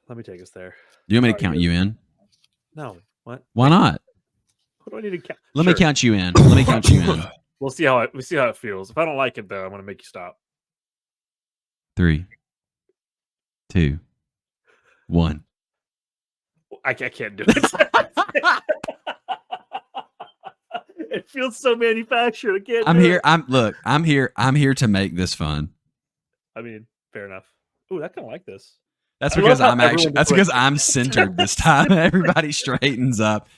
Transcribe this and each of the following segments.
Let me take us there. Do you want me to count you in? No. What? Why not? What do I need to count? Let me count you in. Let me count you in. We'll see how it feels. If I don't like it, though, I'm going to make you stop. 3, 2, 1. I can't do it. It feels so manufactured. I can't. I'm here to make this fun. I mean, fair enough. Ooh, I kind of like this. That's because I'm centered this time. Everybody straightens up.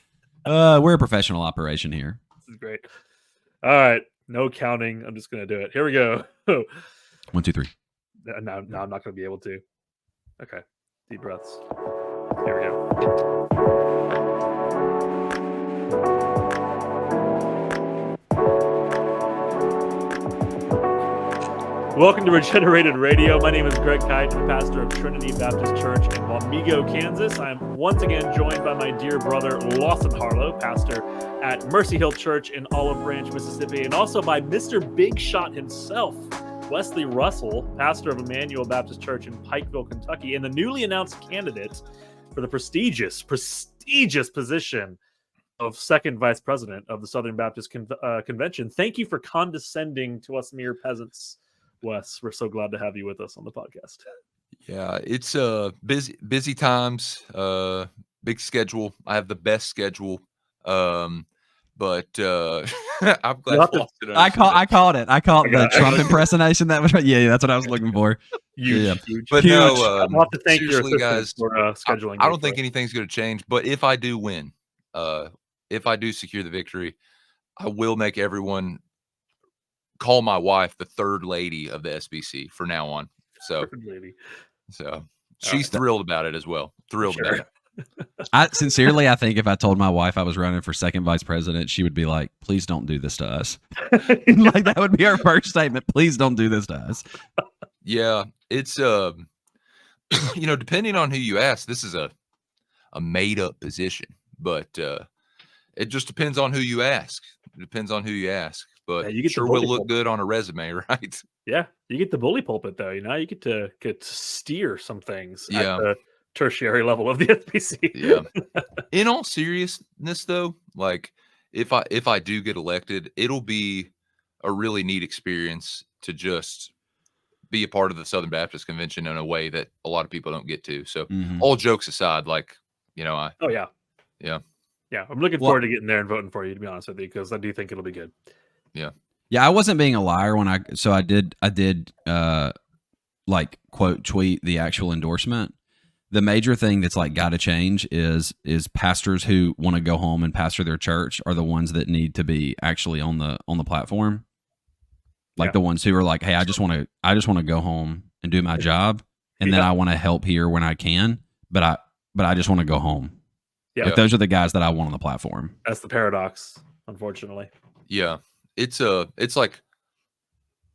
We're a professional operation here. This is great. All right, no counting. I'm just gonna do it. Here we go. 1, 2, 3. No, I'm not gonna be able to. Okay, deep breaths. Here we go. Welcome to Regener8d Radio. My name is Gregg, the pastor of Trinity Baptist Church in Wamego, Kansas. I am once again joined by my dear brother, Lawson Harlow, pastor at Mercy Hill Church in Olive Branch, Mississippi, and also by Mr. Big Shot himself, Wesley Russell, pastor of Emmanuel Baptist Church in Pikeville, Kentucky, and the newly announced candidate for the prestigious position of second vice president of the Southern Baptist Convention. Thank you for condescending to us mere peasants, Wes. We're so glad to have you with us on the podcast. Yeah, it's busy times, big schedule. I have the best schedule, but I'm glad. I called it. I called the Trump impersonation. That was that's what I was looking for. Huge. But huge. no, I'll have to thank your guys for scheduling. I don't think anything's going to change. But if I do win, if I do secure the victory, I will make everyone call my wife the third lady of the SBC for now on. So she's thrilled about it as well. Thrilled about it. I think if I told my wife I was running for second vice president, she would be like, please don't do this to us. Like that would be our first statement. Please don't do this to us. Yeah. It's, depending on who you ask, this is a made up position, but it just depends on who you ask. It depends on who you ask. But you sure will look good on a resume, right? Yeah, you get the bully pulpit though. You get to steer some things at the tertiary level of the SBC. Yeah. In all seriousness, though, like if I do get elected, it'll be a really neat experience to just be a part of the Southern Baptist Convention in a way that a lot of people don't get to. So, all jokes aside, I'm looking forward to getting there and voting for you. To be honest with you, because I do think it'll be good. Yeah, I wasn't being a liar when I did quote tweet the actual endorsement. The major thing that's got to change is pastors who want to go home and pastor their church are the ones that need to be actually on the platform. The ones who are like, hey, I just want to go home and do my job, and then I want to help here when I can, but I just want to go home. Yeah, those are the guys that I want on the platform. That's the paradox, unfortunately. Yeah. It's like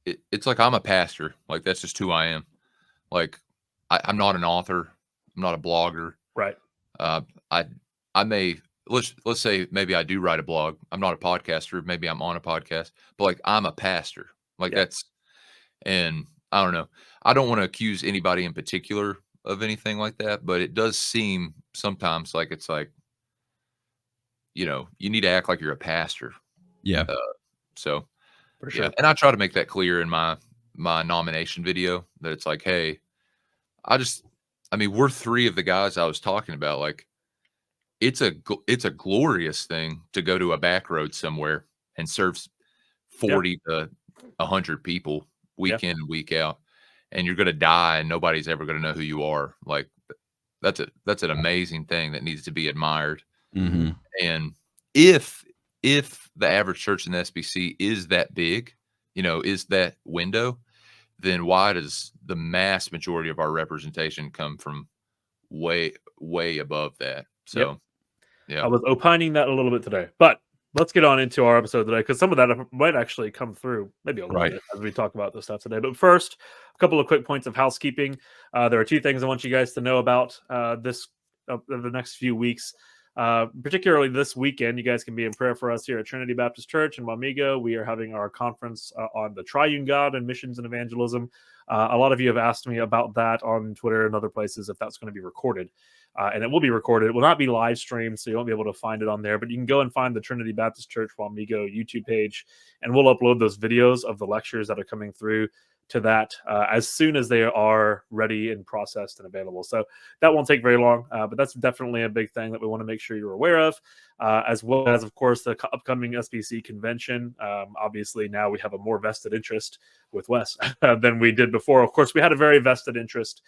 I'm a pastor. Like that's just who I am. Like I'm not an author. I'm not a blogger. Right. I may let's say maybe I do write a blog. I'm not a podcaster. Maybe I'm on a podcast, but I'm a pastor. And I don't know. I don't want to accuse anybody in particular of anything like that, but it does seem sometimes like it's like, you need to act like you're a pastor. Yeah. So, for sure. And I try to make that clear in my nomination video that it's like, hey, we're three of the guys I was talking about. Like, it's a glorious thing to go to a back road somewhere and serve 40 to 100 people week in and week out, and you're going to die and nobody's ever going to know who you are. Like, that's an amazing thing that needs to be admired. Mm-hmm. And if the average church in the SBC is that big, is that window, then why does the mass majority of our representation come from way, way above that? So, I was opining that a little bit today, but let's get on into our episode today, because some of that might actually come through maybe a little bit as we talk about this stuff today. But first, a couple of quick points of housekeeping. There are two things I want you guys to know about the next few weeks. Particularly this weekend, you guys can be in prayer for us here at Trinity Baptist Church in Wamego. We are having our conference on the triune God and missions and evangelism. A lot of you have asked me about that on Twitter and other places if that's going to be recorded. And it will be recorded. It will not be live streamed, so you won't be able to find it on there. But you can go and find the Trinity Baptist Church Wamego YouTube page, and we'll upload those videos of the lectures that are coming through to that as soon as they are ready and processed and available. So that won't take very long, but that's definitely a big thing that we want to make sure you're aware of, as well as, of course, the upcoming SBC convention. Obviously, now we have a more vested interest with Wes than we did before. Of course, we had a very vested interest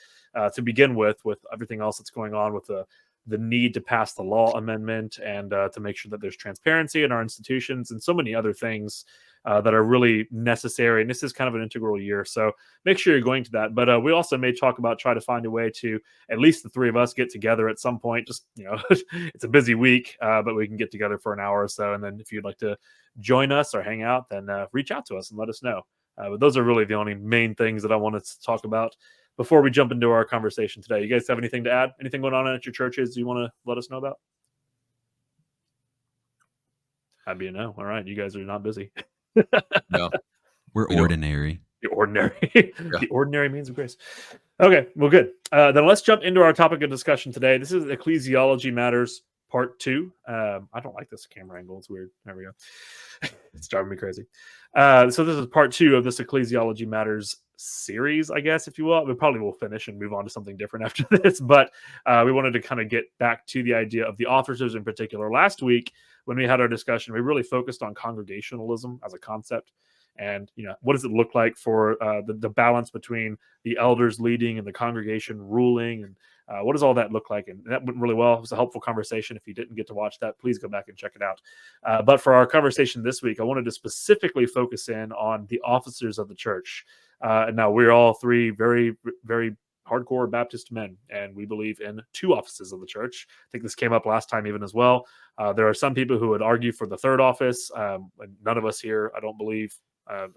to begin with everything else that's going on with the need to pass the law amendment and to make sure that there's transparency in our institutions and so many other things that are really necessary. And this is kind of an integral year. So make sure you're going to that. But we also may talk about try to find a way to at least the three of us get together at some point. Just, it's a busy week, but we can get together for an hour or so. And then if you'd like to join us or hang out, then reach out to us and let us know. But those are really the only main things that I wanted to talk about before we jump into our conversation today. You guys have anything to add? Anything going on at your churches you want to let us know about? I'd be a no. All right. You guys are not busy. No, We're ordinary. The ordinary. The ordinary means of grace. Okay. Well, good. Then let's jump into our topic of discussion today. This is Ecclesiology Matters Part 2. I don't like this camera angle. It's weird. There we go. It's driving me crazy. So this is Part 2 of this Ecclesiology Matters series, I guess, if you will. We probably will finish and move on to something different after this, but we wanted to kind of get back to the idea of the officers in particular. Last week, when we had our discussion, we really focused on congregationalism as a concept. And, what does it look like for the balance between the elders leading and the congregation ruling? And what does all that look like? And that went really well. It was a helpful conversation. If you didn't get to watch that, please go back and check it out. But for our conversation this week, I wanted to specifically focus in on the officers of the church. And now we're all three very, very hardcore Baptist men, and we believe in two offices of the church. I think this came up last time even as well. There are some people who would argue for the third office. And none of us here, I don't believe,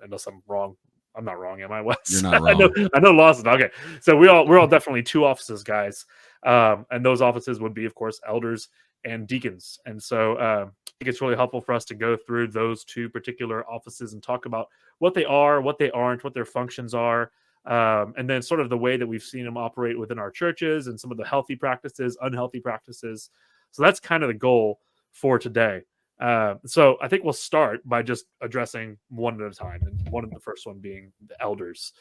unless I'm wrong. I'm not wrong, am I, Wes? You're not wrong. I know Lawson. Okay, so we're all definitely two offices, guys. And those offices would be, of course, elders and deacons. And so I think it's really helpful for us to go through those two particular offices and talk about what they are, what they aren't, what their functions are, and then sort of the way that we've seen them operate within our churches and some of the healthy practices, unhealthy practices. So that's kind of the goal for today. So I think we'll start by just addressing one at a time, and the first one being the elders.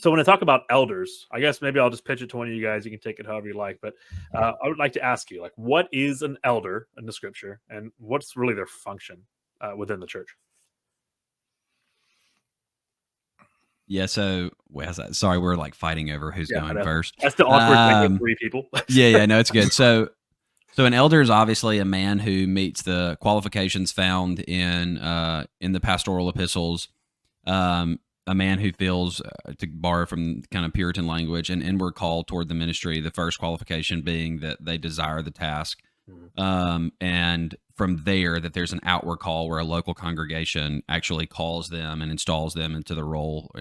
So when I talk about elders, I guess maybe I'll just pitch it to one of you guys. You can take it however you like, but I would like to ask you, what is an elder in the scripture, and what's really their function within the church? Yeah, so sorry, we're fighting over who's going first. That's the awkward thing with three people. No, it's good. So an elder is obviously a man who meets the qualifications found in the pastoral epistles. A man who feels, to borrow from kind of Puritan language, an inward call toward the ministry. The first qualification being that they desire the task, and from there that there's an outward call where a local congregation actually calls them and installs them into the role,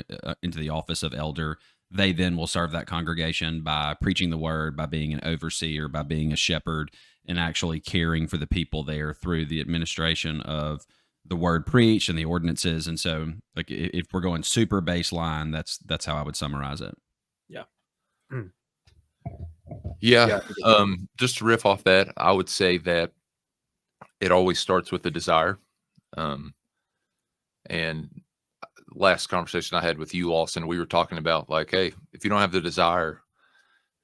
into the office of elder. They then will serve that congregation by preaching the word, by being an overseer, by being a shepherd, and actually caring for the people there through the administration of the word preached and the ordinances. And so, if we're going super baseline, that's how I would summarize it. Yeah. Yeah. Just to riff off that, I would say that it always starts with the desire. And last conversation I had with you, Lawson, we were talking about hey, if you don't have the desire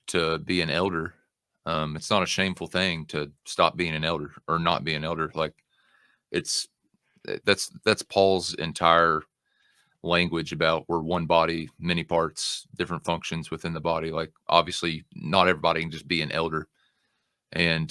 to be an elder, it's not a shameful thing to stop being an elder or not be an elder. That's Paul's entire language about we're one body, many parts, different functions within the body. Obviously not everybody can just be an elder. And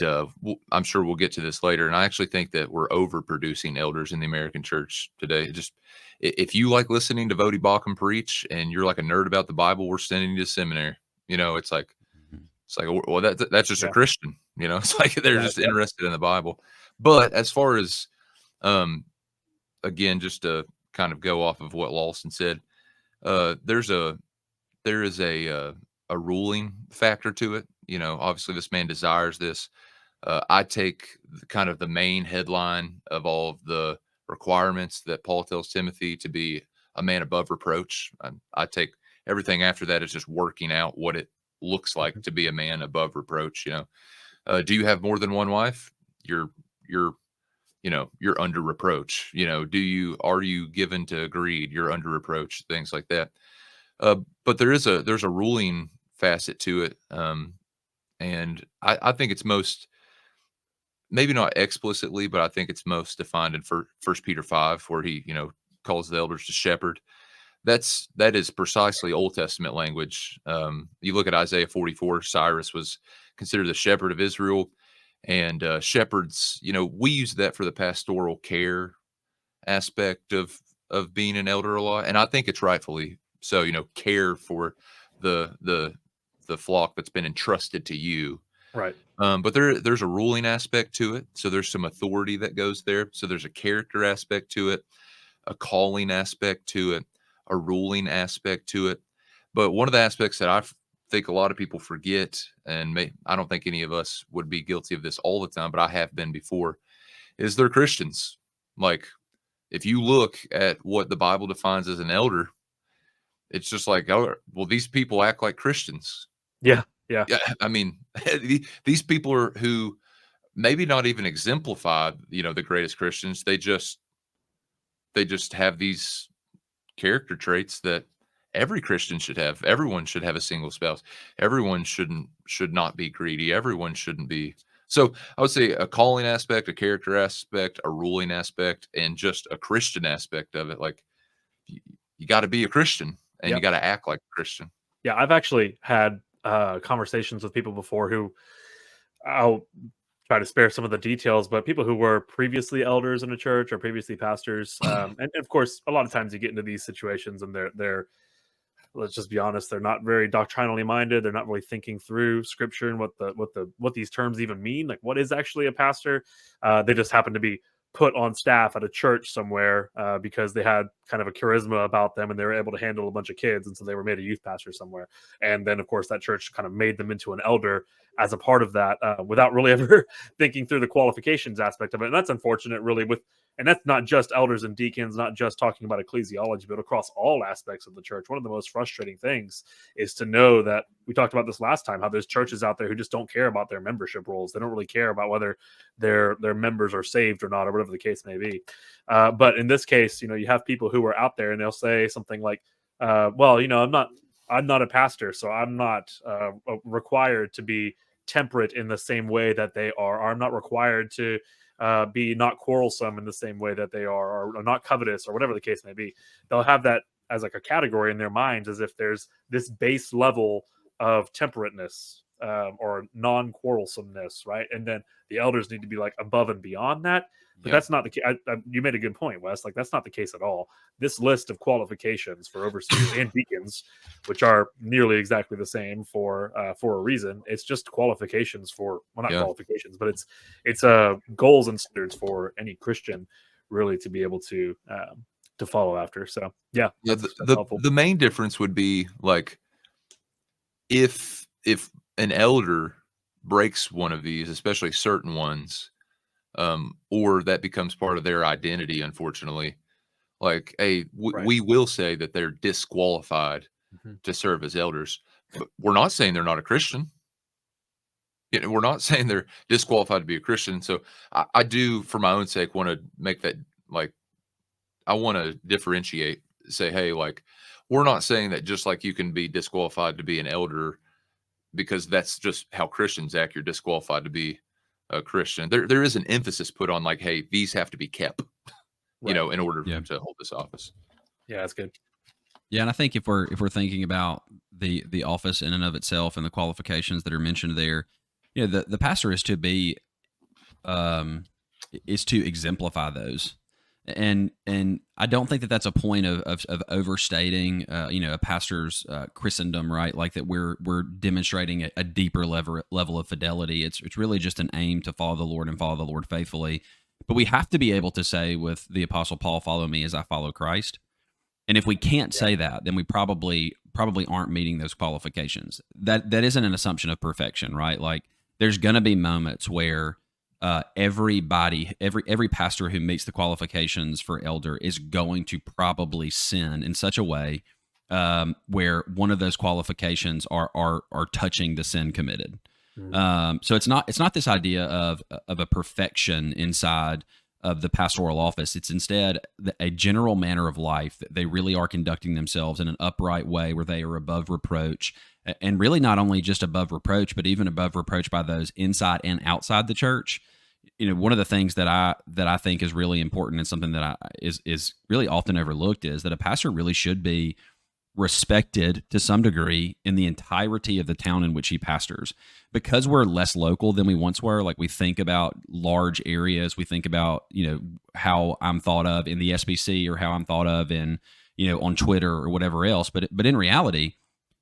I'm sure we'll get to this later. And I actually think that we're overproducing elders in the American church today. Just if you like listening to Vody Bauckham preach and you're a nerd about the Bible, we're sending you to seminary. It's well, that's just a Christian. It's they're just interested in the Bible. But as far as again, just to kind of go off of what Lawson said, there is a ruling factor to it. Obviously this man desires this. I take kind of the main headline of all of the requirements that Paul tells Timothy to be a man above reproach. I take everything after that is just working out what it looks like to be a man above reproach. Do you have more than one wife? You're you're under reproach. Are you given to greed? You're under reproach. Things like that. But there's a ruling facet to it, and I think it's most, maybe not explicitly, but I think it's most defined in First Peter 5, where he calls the elders to shepherd. That is precisely Old Testament language. You look at Isaiah 44. Cyrus was considered the shepherd of Israel, and shepherds. We use that for the pastoral care aspect of being an elder a lot, and I think it's rightfully so. Care for the flock that's been entrusted to you. Right. But there's a ruling aspect to it. So there's some authority that goes there. So there's a character aspect to it, a calling aspect to it, a ruling aspect to it. But one of the aspects that I think a lot of people forget, and I don't think any of us would be guilty of this all the time, but I have been before, is they're Christians. Like, if you look at what the Bible defines as an elder, it's just like, oh, well, these people act like Christians. Yeah. I mean, these people are who maybe not even exemplify, the greatest Christians. They just have these character traits that every Christian should have. Everyone should have a single spouse. Everyone should not be greedy. Everyone shouldn't be. So I would say a calling aspect, a character aspect, a ruling aspect, and just a Christian aspect of it. Like, you got to be a Christian, and you got to act like a Christian. Yeah, I've actually had conversations with people before who, I'll try to spare some of the details, but people who were previously elders in a church or previously pastors, and of course, a lot of times you get into these situations and they're let's just be honest, they're not very doctrinally minded. They're not really thinking through scripture and what these terms even mean. Like, what is actually a pastor? They just happen to be put on staff at a church somewhere because they had kind of a charisma about them and they were able to handle a bunch of kids. And so they were made a youth pastor somewhere. And then, of course, that church kind of made them into an elder as a part of that without really ever thinking through the qualifications aspect of it. And that's unfortunate, really, and that's not just elders and deacons, not just talking about ecclesiology, but across all aspects of the church. One of the most frustrating things is to know that, we talked about this last time, how there's churches out there who just don't care about their membership roles. They don't really care about whether their members are saved or not, or whatever the case may be. But in this case, you have people who are out there and they'll say something like, well, I'm not a pastor, so I'm not required to be temperate in the same way that they are, or I'm not required to be not quarrelsome in the same way that they are, or not covetous, or whatever the case may be. They'll have that as like a category in their minds, as if there's this base level of temperateness or non-quarrelsomeness, right? And then the elders need to be like above and beyond that. But that's not the case. You made a good point, Wes. Like, that's not the case at all. This list of qualifications for overseers and deacons, which are nearly exactly the same for a reason, it's just qualifications for, well, not qualifications, but it's goals and standards for any Christian really to be able to follow after. So that's helpful. The main difference would be, like, if an elder breaks one of these, especially certain ones, or that becomes part of their identity, unfortunately, like, we will say that they're disqualified to serve as elders, but we're not saying they're not a Christian. We're not saying they're disqualified to be a Christian. So I do, for my own sake, want to make that, like, I want to differentiate, say, hey, like, we're not saying that just like you can be disqualified to be an elder because that's just how Christians act, you're disqualified to be a Christian. There is an emphasis put on, like, hey, these have to be kept, in order to hold this office. Yeah, that's good. Yeah, and I think if we're thinking about the office in and of itself and the qualifications that are mentioned there, the pastor is to be is to exemplify those. And I don't think that that's a point of overstating, a pastor's Christendom, right? Like, that we're demonstrating a deeper level of fidelity. It's really just an aim to follow the Lord and follow the Lord faithfully. But we have to be able to say with the Apostle Paul, "Follow me as I follow Christ." And if we can't say that, then we probably aren't meeting those qualifications. That isn't an assumption of perfection, right? Like, there's going to be moments where every pastor who meets the qualifications for elder is going to probably sin in such a way where one of those qualifications are touching the sin committed. So it's not this idea of a perfection inside of the pastoral office. It's instead a general manner of life that they really are conducting themselves in an upright way where they are above reproach, and really not only just above reproach, but even above reproach by those inside and outside the church. One of the things that I think is really important and something that is really often overlooked is that a pastor really should be respected to some degree in the entirety of the town in which he pastors. Because we're less local than we once were, like we think about large areas, we think about, how I'm thought of in the SBC or how I'm thought of in, on Twitter or whatever else. But in reality,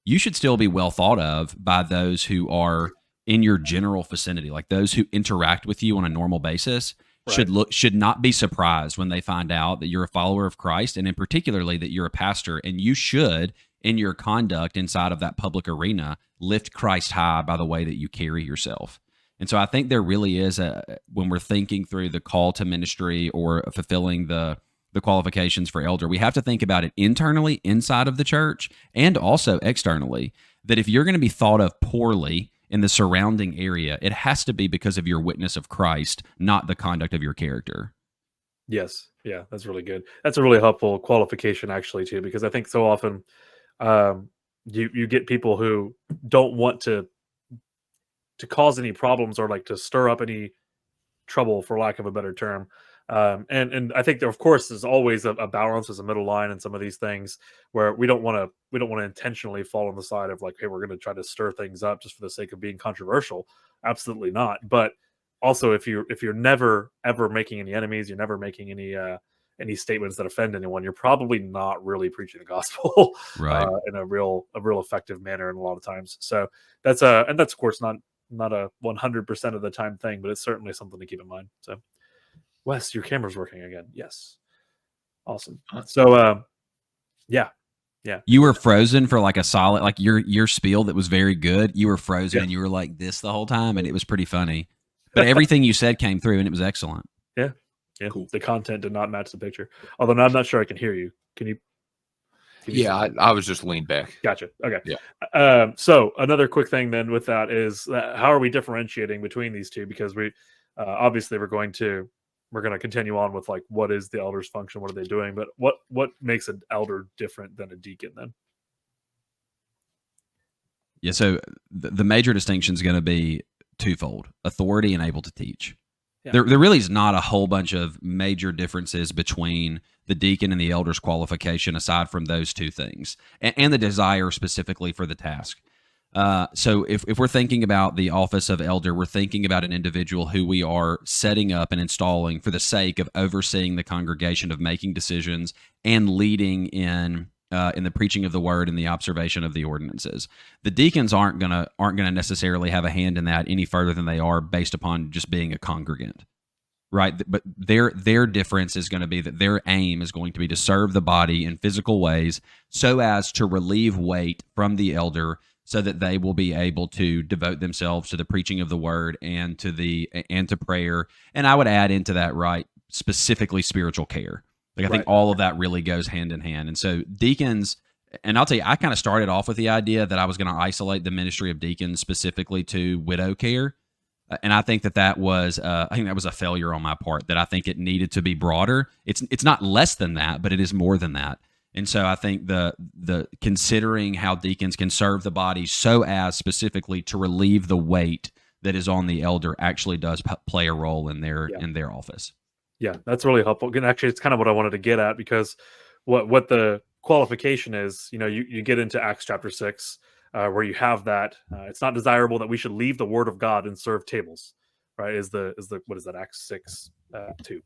you should still be well thought of by those who are in your general vicinity, like those who interact with you on a normal basis. Right. Should not be surprised when they find out that you're a follower of Christ, and in particularly that you're a pastor, and you should, in your conduct inside of that public arena, lift Christ high by the way that you carry yourself. And so I think there really is when we're thinking through the call to ministry or fulfilling the qualifications for elder, we have to think about it internally inside of the church and also externally, that if you're going to be thought of poorly in the surrounding area, it has to be because of your witness of Christ, not the conduct of your character. Yes. Yeah, that's really good. That's a really helpful qualification actually too, because I think so often you get people who don't want to cause any problems or like to stir up any trouble, for lack of a better term. And I think there, of course, there's always a balance, there's a middle line in some of these things where we don't want to intentionally fall on the side of like, hey, we're going to try to stir things up just for the sake of being controversial. Absolutely not. But also, if you're never ever making any enemies, you're never making any statements that offend anyone, you're probably not really preaching the gospel right. In a real effective manner. And a lot of times, so that's of course not a 100% of the time thing, but it's certainly something to keep in mind. So. Wes, your camera's working again. Yes. Awesome. So, yeah. You were frozen for like a solid, like your spiel that was very good. You were frozen and you were like this the whole time, and it was pretty funny. But everything you said came through, and it was excellent. Yeah. Cool. The content did not match the picture. Although I'm not sure I can hear you. Can you? Yeah, I was just leaned back. Gotcha. Okay. Yeah. So another quick thing then with that is how are we differentiating between these two? Because we obviously we're going to continue on with like what is the elder's function, what are they doing, but what makes an elder different than a deacon then? Yeah, so the major distinction is going to be twofold: authority and able to teach. Yeah. There really is not a whole bunch of major differences between the deacon and the elder's qualification aside from those two things and the desire specifically for the task. So if we're thinking about the office of elder, we're thinking about an individual who we are setting up and installing for the sake of overseeing the congregation, of making decisions and leading in the preaching of the word and the observation of the ordinances. The deacons aren't gonna necessarily have a hand in that any further than they are based upon just being a congregant, right? But their difference is going to be that their aim is going to be to serve the body in physical ways so as to relieve weight from the elder, so that they will be able to devote themselves to the preaching of the word and to prayer. And I would add into that, right, specifically spiritual care. Like I think all of that really goes hand in hand. And so deacons, and I'll tell you, I kind of started off with the idea that I was going to isolate the ministry of deacons specifically to widow care. And I think that was a failure on my part, that I think it needed to be broader. It's not less than that, but it is more than that. And so I think the considering how deacons can serve the body so as specifically to relieve the weight that is on the elder actually does play a role in their office. Yeah, that's really helpful. And actually, it's kind of what I wanted to get at, because what the qualification is, you get into Acts chapter 6, where you have that it's not desirable that we should leave the word of God and serve tables, right? Is the what is that, Acts 6 2?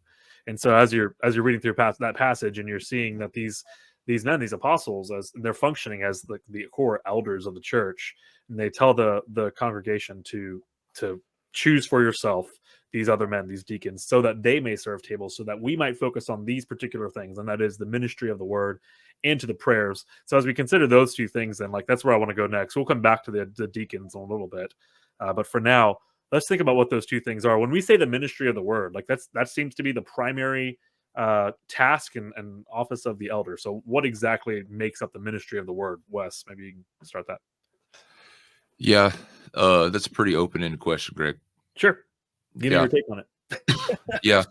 And so as you're reading through that passage, and you're seeing that these men, these apostles, as they're functioning as the core elders of the church, and they tell the congregation to choose for yourself these other men, these deacons, so that they may serve tables, so that we might focus on these particular things, and that is the ministry of the word and to the prayers. So as we consider those two things, then like that's where I want to go next. We'll come back to the deacons in a little bit, but for now, let's think about what those two things are. When we say the ministry of the word, like that seems to be the primary task and office of the elder. So what exactly makes up the ministry of the word? Wes, maybe you can start that. Yeah, that's a pretty open-ended question, Greg. Sure. Give me Yeah. your take on it. Yeah.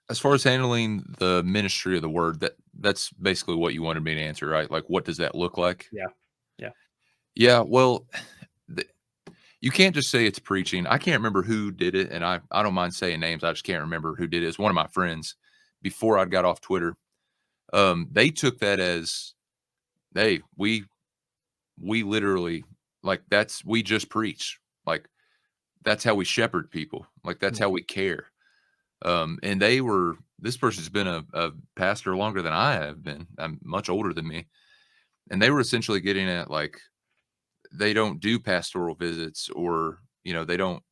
As far as handling the ministry of the word, that's basically what you wanted me to answer, right? Like, what does that look like? Yeah. Yeah. Yeah. Well, you can't just say it's preaching. I can't remember who did it, and I don't mind saying names. I just can't remember who did it. It's one of my friends before I got off Twitter. They took that as, hey, we literally, like, we just preach. Like, that's how we shepherd people. Like, that's how we care. And this person's been a pastor longer than I have been. I'm much older than me. And they were essentially getting at, like, they don't do pastoral visits, or, they don't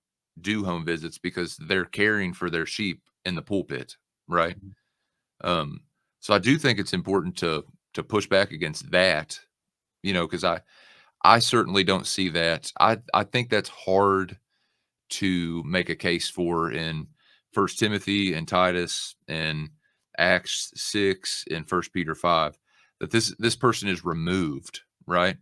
do home visits because they're caring for their sheep in the pulpit. Right. So I do think it's important to push back against that, because I certainly don't see that. I think that's hard to make a case for in First Timothy and Titus and Acts 6 and First Peter 5, that this person is removed, right?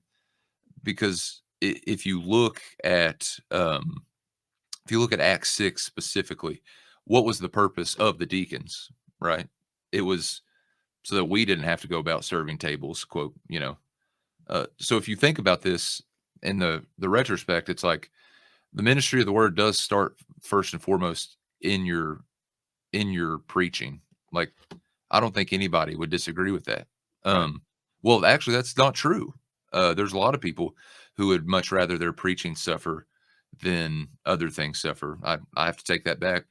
Because if you look at Acts 6 specifically, what was the purpose of the deacons, right? It was so that we didn't have to go about serving tables, quote, so if you think about this in the retrospect, it's like the ministry of the word does start first and foremost in your preaching. Like, I don't think anybody would disagree with that. Well, actually, that's not true. There's a lot of people who would much rather their preaching suffer than other things suffer. I have to take that back.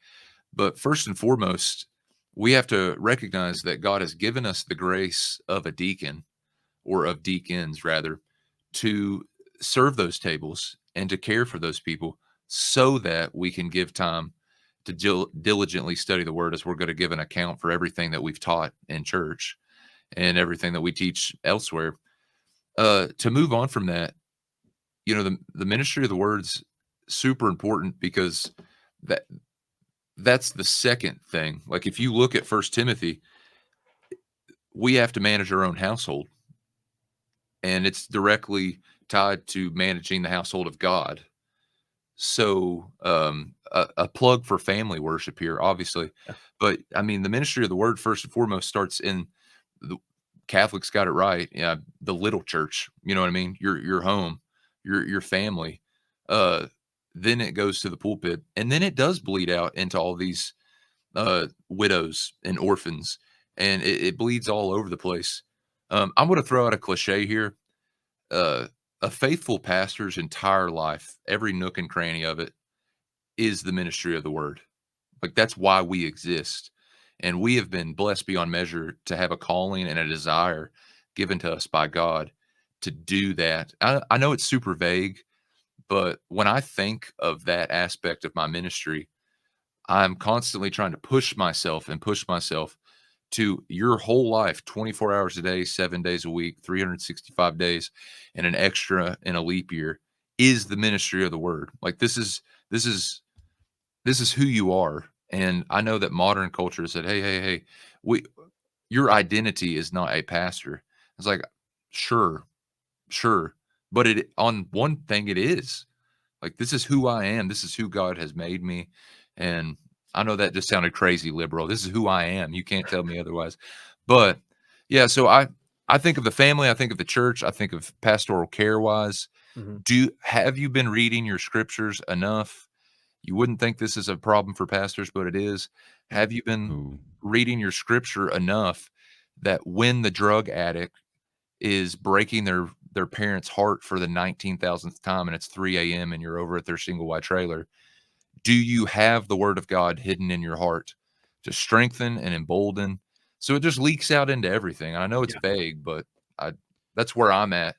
But first and foremost, we have to recognize that God has given us the grace of a deacon, or of deacons rather, to serve those tables and to care for those people, so that we can give time to diligently study the word, as we're going to give an account for everything that we've taught in church and everything that we teach elsewhere. To move on from that, the ministry of the word's super important, because that's the second thing. Like, if you look at First Timothy, we have to manage our own household, and it's directly tied to managing the household of God. So, a plug for family worship here, obviously. Yeah. But I mean, the ministry of the word first and foremost starts in the Catholics got it right. Yeah, the little church. You know what I mean? Your home, your family. Then it goes to the pulpit, and then it does bleed out into all these widows and orphans, and it bleeds all over the place. I'm going to throw out a cliche here. A faithful pastor's entire life, every nook and cranny of it, is the ministry of the word. Like, that's why we exist. And we have been blessed beyond measure to have a calling and a desire given to us by God to do that. I know it's super vague, but when I think of that aspect of my ministry, I'm constantly trying to push myself to your whole life, 24 hours a day, 7 days a week, 365 days, and an extra in a leap year, is the ministry of the word. Like, this is who you are. And I know that modern culture said, hey, your identity is not a pastor. It's like, sure. But on one thing, it is. Like, this is who I am. This is who God has made me. And I know that just sounded crazy liberal. This is who I am. You can't tell me otherwise. But yeah, so I think of the family, I think of the church, I think of pastoral care wise. Have you been reading your scriptures enough? You wouldn't think this is a problem for pastors, but it is. Have you been reading your scripture enough that when the drug addict is breaking their parents' heart for the 19,000th time, and it's 3 a.m. and you're over at their single wide trailer, do you have the word of God hidden in your heart to strengthen and embolden? So it just leaks out into everything. And I know it's vague, but that's where I'm at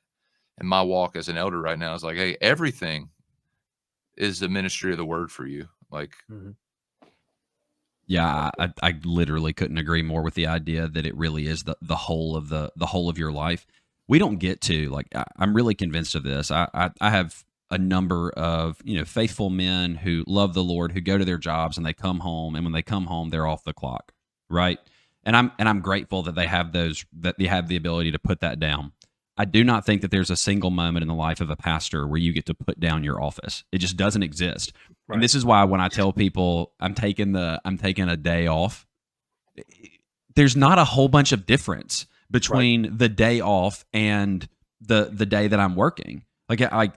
in my walk as an elder right now. Is like, hey, everything is the ministry of the word for you. Like, yeah, I literally couldn't agree more with the idea that it really is the whole of your life. We don't get to, like, I'm really convinced of this. I have a number of faithful men who love the Lord, who go to their jobs and they come home, and when they come home, they're off the clock, right? And I'm grateful that they have the ability to put that down. I do not think that there's a single moment in the life of a pastor where you get to put down your office. It just doesn't exist. Right. And this is why when I tell people I'm taking a day off, there's not a whole bunch of difference between the day off and the day that I'm working. Like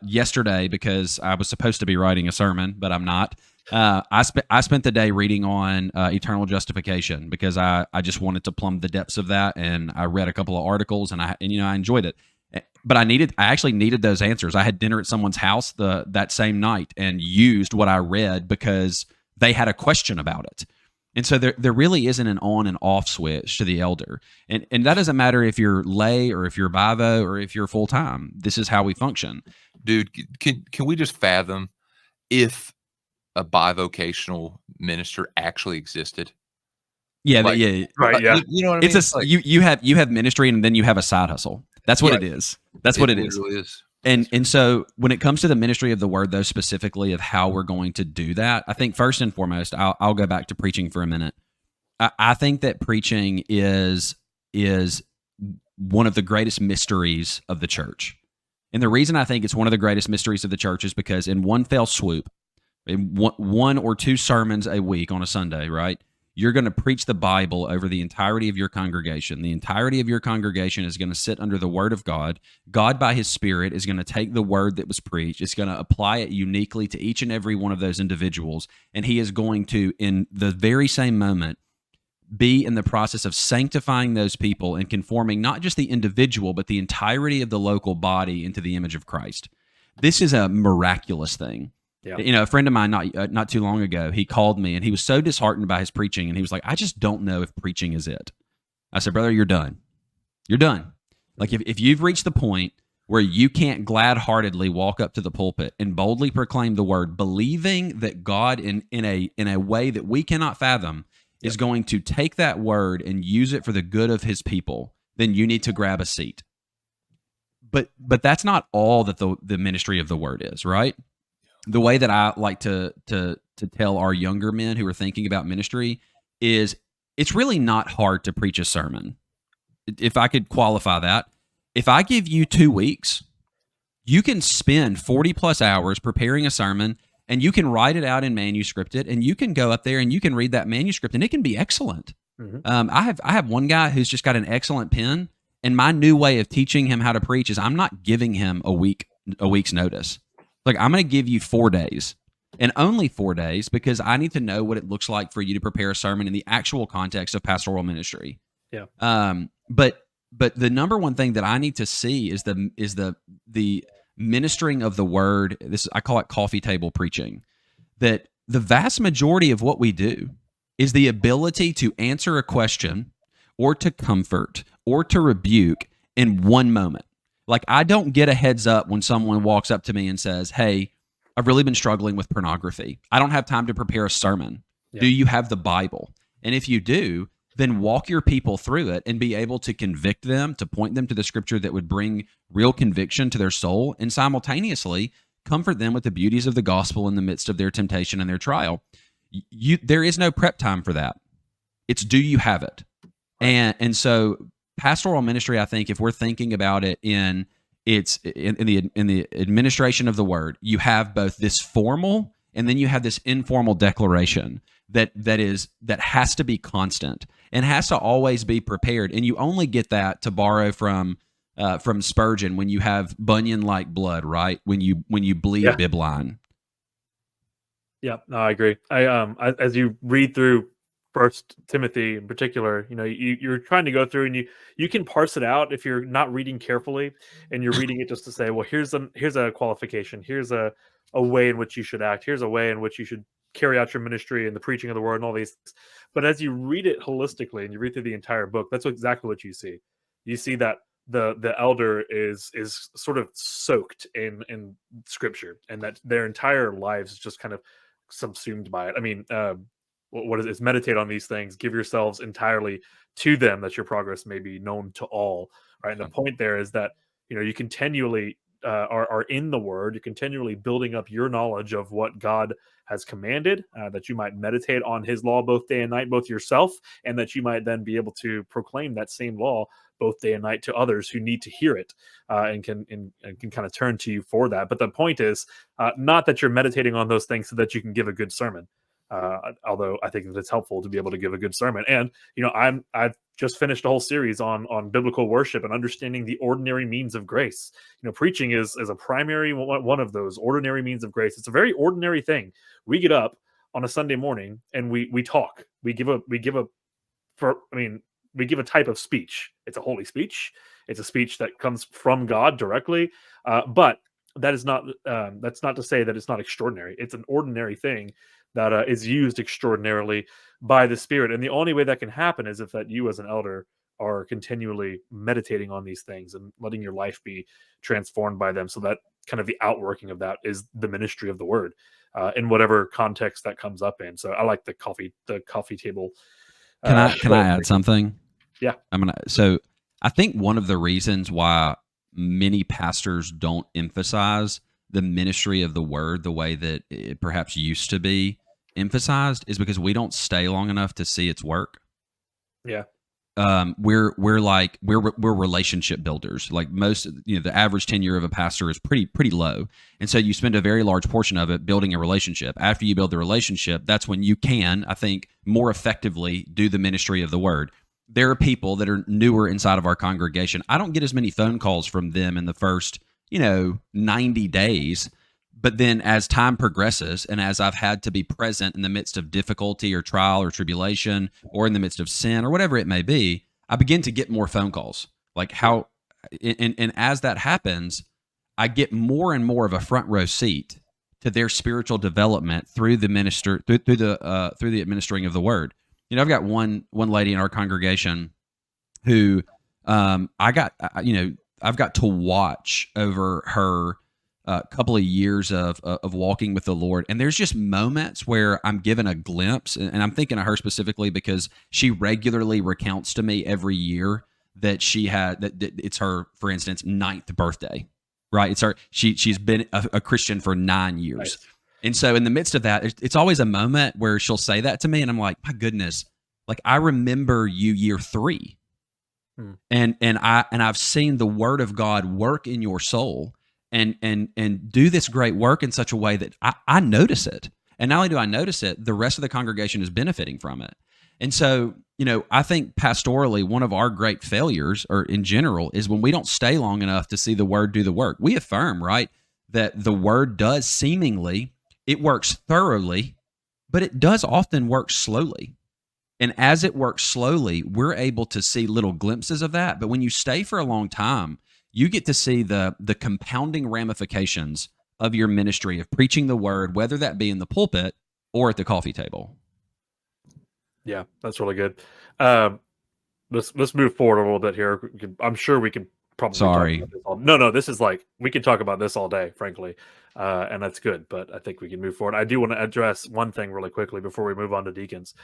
yesterday, because I was supposed to be writing a sermon, but I'm not. I spent the day reading on eternal justification because I just wanted to plumb the depths of that, and I read a couple of articles, and I enjoyed it. But I actually needed those answers. I had dinner at someone's house that same night and used what I read because they had a question about it. And so there really isn't an on and off switch to the elder. And that doesn't matter if you're lay or if you're bivo or if you're full time. This is how we function. Dude, can we just fathom if a bivocational minister actually existed? Yeah, right. Yeah. You know what I mean? It's you have ministry, and then you have a side hustle. That's what it is. That's what it is. And so when it comes to the ministry of the word, though, specifically of how we're going to do that, I think first and foremost, I'll go back to preaching for a minute. I think that preaching is one of the greatest mysteries of the church. And the reason I think it's one of the greatest mysteries of the church is because in one fell swoop, in one or two sermons a week on a Sunday, right? You're going to preach the Bible over the entirety of your congregation. The entirety of your congregation is going to sit under the Word of God. God, by His Spirit, is going to take the word that was preached. It's going to apply it uniquely to each and every one of those individuals. And He is going to, in the very same moment, be in the process of sanctifying those people and conforming not just the individual, but the entirety of the local body into the image of Christ. This is a miraculous thing. Yeah. A friend of mine not too long ago, he called me and he was so disheartened by his preaching, and he was like, I just don't know if preaching is it. I said, brother, you're done. You're done. Like if you've reached the point where you can't glad-heartedly walk up to the pulpit and boldly proclaim the word, believing that God in a way that we cannot fathom is going to take that word and use it for the good of His people, then you need to grab a seat. But that's not all that the ministry of the word is, right? The way that I like to tell our younger men who are thinking about ministry is it's really not hard to preach a sermon. If I could qualify that, if I give you 2 weeks, you can spend 40 plus hours preparing a sermon, and you can write it out and manuscript it, and you can go up there and you can read that manuscript, and it can be excellent. Mm-hmm. I have one guy who's just got an excellent pen, and my new way of teaching him how to preach is I'm not giving him a week's notice. Like, I'm going to give you 4 days, and only 4 days, because I need to know what it looks like for you to prepare a sermon in the actual context of pastoral ministry. Yeah. But the number one thing that I need to see is the ministering of the word. I call it coffee table preaching. That the vast majority of what we do is the ability to answer a question, or to comfort, or to rebuke in one moment. Like, I don't get a heads up when someone walks up to me and says, hey, I've really been struggling with pornography. I don't have time to prepare a sermon. Yeah. Do you have the Bible? And if you do, then walk your people through it and be able to convict them, to point them to the scripture that would bring real conviction to their soul, and simultaneously comfort them with the beauties of the gospel in the midst of their temptation and their trial. There is no prep time for that. It's, do you have it? And so pastoral ministry, I think, if we're thinking about it in the administration of the word, you have both this formal and then you have this informal declaration that has to be constant and has to always be prepared. And you only get that, to borrow from Spurgeon, when you have Bunyan-like blood, right? When you bleed bibline. Yeah, no, I agree. As you read through First Timothy in particular, you're trying to go through, and you can parse it out if you're not reading carefully, and you're reading it just to say, well, here's a qualification, here's a way in which you should act, here's a way in which you should carry out your ministry and the preaching of the word and all these things. But as you read it holistically and you read through the entire book, that's exactly what you see. You see that the elder is sort of soaked in scripture, and that their entire lives is just kind of subsumed by it. I mean, what is it? It's meditate on these things, give yourselves entirely to them, that your progress may be known to all. Right. And the point there is that, you continually are in the Word. You're continually building up your knowledge of what God has commanded, that you might meditate on His law both day and night, both yourself, and that you might then be able to proclaim that same law both day and night to others who need to hear it, and can kind of turn to you for that. But the point is not that you're meditating on those things so that you can give a good sermon. Although I think that it's helpful to be able to give a good sermon. And I've just finished a whole series on biblical worship and understanding the ordinary means of grace. Preaching is a primary one of those ordinary means of grace. It's a very ordinary thing. We get up on a Sunday morning and we talk. We give a type of speech. It's a holy speech. It's a speech that comes from God directly. But that is not that's not to say that it's not extraordinary. It's an ordinary thing that is used extraordinarily by the Spirit. And the only way that can happen is if that you as an elder are continually meditating on these things and letting your life be transformed by them. So that kind of the outworking of that is the ministry of the Word in whatever context that comes up in. So I like the coffee table. Can I add something? Yeah. So I think one of the reasons why many pastors don't emphasize the ministry of the Word the way that it perhaps used to be emphasized is because we don't stay long enough to see its work. Yeah. We're relationship builders. Like most, the average tenure of a pastor is pretty low. And so you spend a very large portion of it building a relationship. After you build the relationship, that's when you can, I think, more effectively do the ministry of the Word. There are people that are newer inside of our congregation. I don't get as many phone calls from them in the first, 90 days. But then as time progresses and as I've had to be present in the midst of difficulty or trial or tribulation or in the midst of sin or whatever it may be, I begin to get more phone calls. Like how, and as that happens, I get more and more of a front row seat to their spiritual development through the through the administering of the Word. I've got one lady in our congregation who I've got to watch over her couple of years of walking with the Lord. And there's just moments where I'm given a glimpse, and I'm thinking of her specifically because she regularly recounts to me every year that it's her, for instance, 9th birthday, right? She's been a Christian for 9 years. Nice. And so in the midst of that, it's always a moment where she'll say that to me and I'm like, my goodness, like I remember you year 3. And I've seen the Word of God work in your soul and do this great work in such a way that I notice it. And not only do I notice it, the rest of the congregation is benefiting from it. And so, I think pastorally, one of our great failures, or in general, is when we don't stay long enough to see the Word do the work. We affirm, right, that the Word does seemingly, it works thoroughly, but it does often work slowly. And as it works slowly, we're able to see little glimpses of that. But when you stay for a long time, you get to see the compounding ramifications of your ministry of preaching the Word, whether that be in the pulpit or at the coffee table. Yeah, that's really good. Let's move forward a little bit here. I'm sure we can probably Sorry. talk about this no, this is like, we could talk about this all day, frankly. And that's good, but I think we can move forward. I do want to address one thing really quickly before we move on to deacons.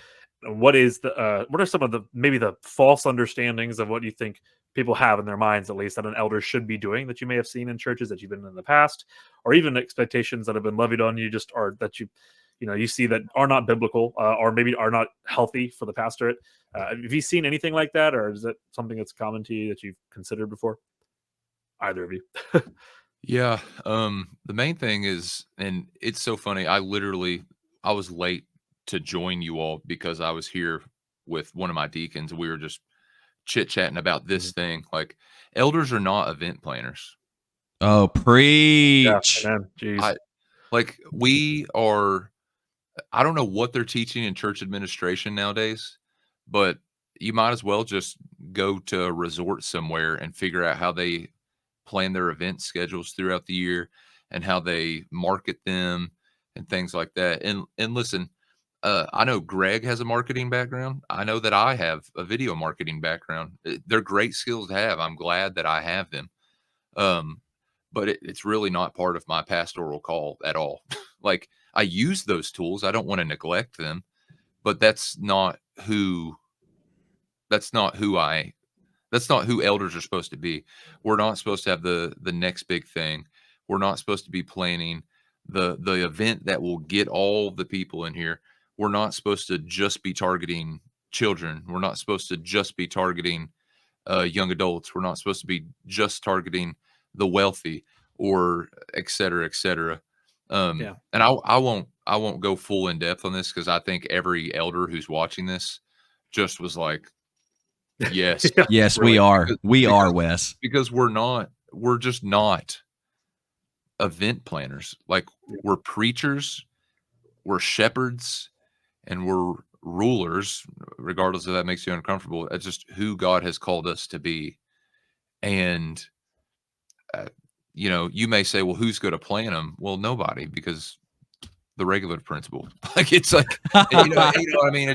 What are some of maybe the false understandings of what you think people have in their minds, at least, that an elder should be doing that you may have seen in churches that you've been in the past, or even expectations that have been levied on you or that you see that are not biblical, or maybe are not healthy for the pastorate? Have you seen anything like that, or is it something that's common to you that you've considered before? Either of you? Yeah. The main thing is, and it's so funny, I was late to join you all because I was here with one of my deacons. We were just chit-chatting about this thing. Like, elders are not event planners. Oh, preach. Yeah, man. Jeez. We are, I don't know what they're teaching in church administration nowadays, but you might as well just go to a resort somewhere and figure out how they plan their event schedules throughout the year and how they market them and things like that. And listen, I know Gregg has a marketing background. I know that I have a video marketing background. They're great skills to have. I'm glad that I have them. But it's really not part of my pastoral call at all. Like, I use those tools. I don't want to neglect them, but that's not who I That's not who elders are supposed to be. We're not supposed to have the next big thing. We're not supposed to be planning the event that will get all the people in here. We're not supposed to just be targeting children. We're not supposed to just be targeting young adults. We're not supposed to be just targeting the wealthy, or et cetera, et cetera. And I won't go full in depth on this, because I think every elder who's watching this just was like, yes, Yes, really. we are. We are, Wes. Because we're just not event planners. Like, we're preachers, we're shepherds, and we're rulers, regardless if that makes you uncomfortable. That's just who God has called us to be. And, you may say, well, who's going to plan them? Well, nobody, because the regular principle. Like, it's like, I mean,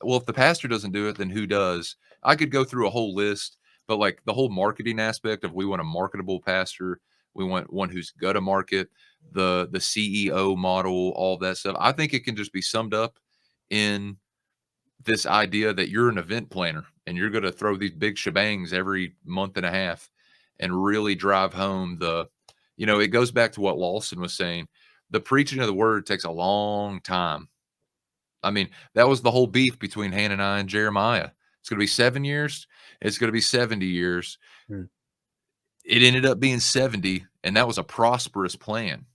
well, if the pastor doesn't do it, then who does? I could go through a whole list, but like the whole marketing aspect of, we want a marketable pastor, we want one who's going to market, the CEO model, all that stuff. I think it can just be summed up in this idea that you're an event planner and you're going to throw these big shebangs every month and a half and really drive home it goes back to what Lawson was saying. The preaching of the word takes a long time. I mean, that was the whole beef between Hananiah and Jeremiah. It's going to be 7 years. It's going to be 70 years. It ended up being 70, and that was a prosperous plan,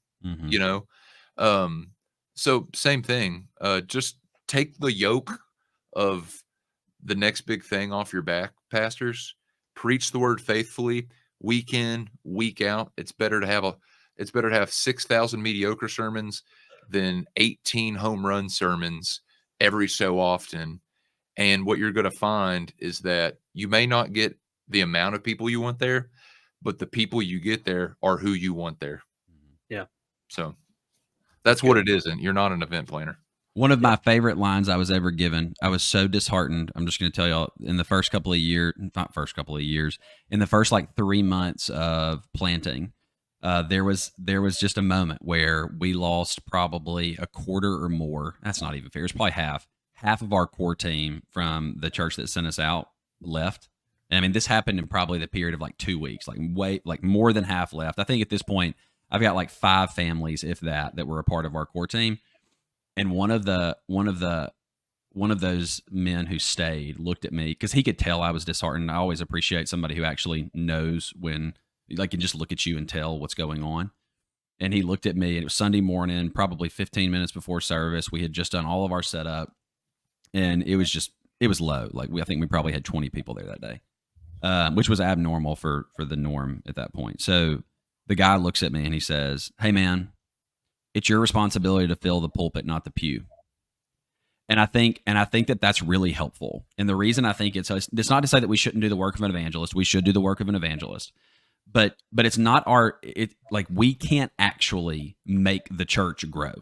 So same thing. Just take the yoke of the next big thing off your back, pastors. Preach the word faithfully, week in, week out. It's better to have 6,000 mediocre sermons than 18 home run sermons every so often. And what you're going to find is that you may not get the amount of people you want there, but the people you get there are who you want there. Yeah. So that's what it is. And you're not an event planner. One of my favorite lines I was ever given, I was so disheartened. I'm just going to tell y'all, in the first couple of years, in the first like 3 months of planting, there was just a moment where we lost probably a quarter or more. That's not even fair. It's probably half of our core team from the church that sent us out left. And I mean, this happened in probably the period of like 2 weeks, like more than half left. I think at this point, I've got like 5 families, if that were a part of our core team. And one of those men who stayed looked at me, because he could tell I was disheartened. I always appreciate somebody who actually knows when, like, can just look at you and tell what's going on. And he looked at me, and it was Sunday morning, probably 15 minutes before service. We had just done all of our setup, and it was low. Like, I think we probably had 20 people there that day, which was abnormal for the norm at that point. So the guy looks at me and he says, "Hey, man, it's your responsibility to fill the pulpit, not the pew." And I think that that's really helpful. And the reason I think it's not to say that we shouldn't do the work of an evangelist. We should do the work of an evangelist. But it's not like, we can't actually make the church grow.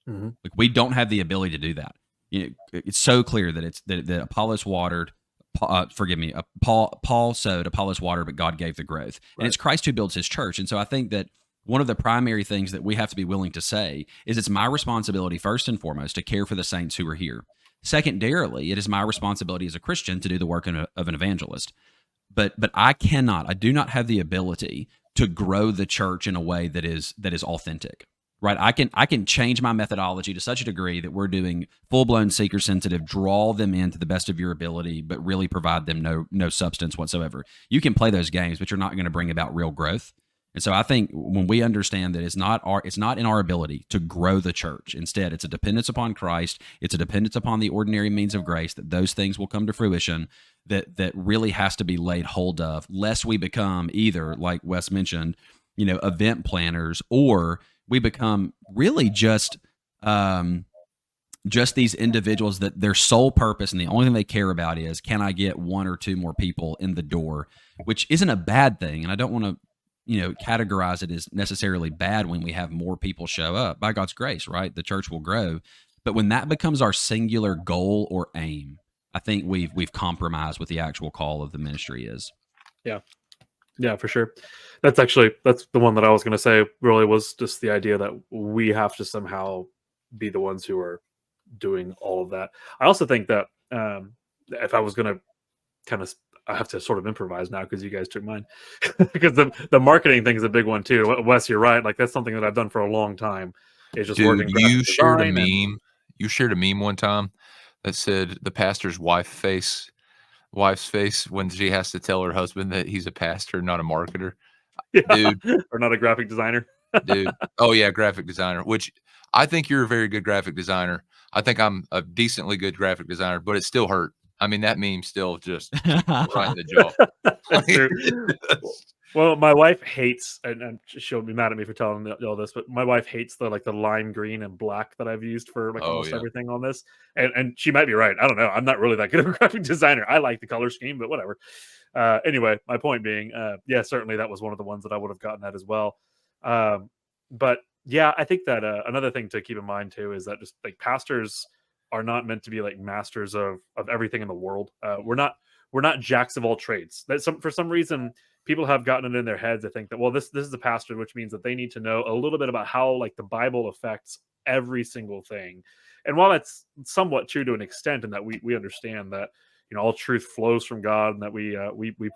Mm-hmm. Like, we don't have the ability to do that. It's so clear that that Apollos watered. Paul sowed, Apollos watered, but God gave the growth. Right. And it's Christ who builds his church. And so I think that one of the primary things that we have to be willing to say is, it's my responsibility, first and foremost, to care for the saints who are here. Secondarily, it is my responsibility as a Christian to do the work of an evangelist. But I do not have the ability to grow the church in a way that is authentic. Right? I can change my methodology to such a degree that we're doing full-blown seeker-sensitive, draw them in to the best of your ability, but really provide them no substance whatsoever. You can play those games, but you're not going to bring about real growth. And so I think when we understand that it's not in our ability to grow the church. Instead, it's a dependence upon Christ. It's a dependence upon the ordinary means of grace, that those things will come to fruition, that really has to be laid hold of, lest we become either, like Wes mentioned, event planners, or we become really just these individuals that their sole purpose and the only thing they care about is, can I get 1 or 2 more people in the door, which isn't a bad thing. And I don't want to, categorize it as necessarily bad when we have more people show up. By God's grace, right? The church will grow. But when that becomes our singular goal or aim, I think we've compromised what the actual call of the ministry is. Yeah, for sure. That's the one that I was going to say, really, was just the idea that we have to somehow be the ones who are doing all of that. I also think that if I was going to kind of I have to sort of improvise now because you guys took mine. Because the marketing thing is a big one too. Wes, you're right. Like that's something that I've done for a long time. Is just Dude, working you graphic shared a design and- meme. You shared a meme one time that said the pastor's wife's face when she has to tell her husband that he's a pastor, not a marketer. yeah, Dude. or not a graphic designer. Dude. Oh yeah, graphic designer, which I think you're a very good graphic designer. I think I'm a decently good graphic designer, but it still hurt. I mean, that meme still just right in the jaw. That's true. Well, my wife hates, and she'll be mad at me for telling all this, but my wife hates the lime green and black that I've used for Oh, almost yeah. everything on this, and she might be right. I don't know. I'm not really that good of a graphic designer. I like the color scheme, but whatever. Anyway, my point being, yeah, certainly that was one of the ones that I would have gotten at as well. But yeah, I think that another thing to keep in mind too is that just like pastors are not meant to be like masters of everything in the world. We're not jacks of all trades. That for some reason people have gotten it in their heads. I think that, well, this is a pastor, which means that they need to know a little bit about how like the Bible affects every single thing. And while that's somewhat true to an extent, and that we understand that all truth flows from God, and that we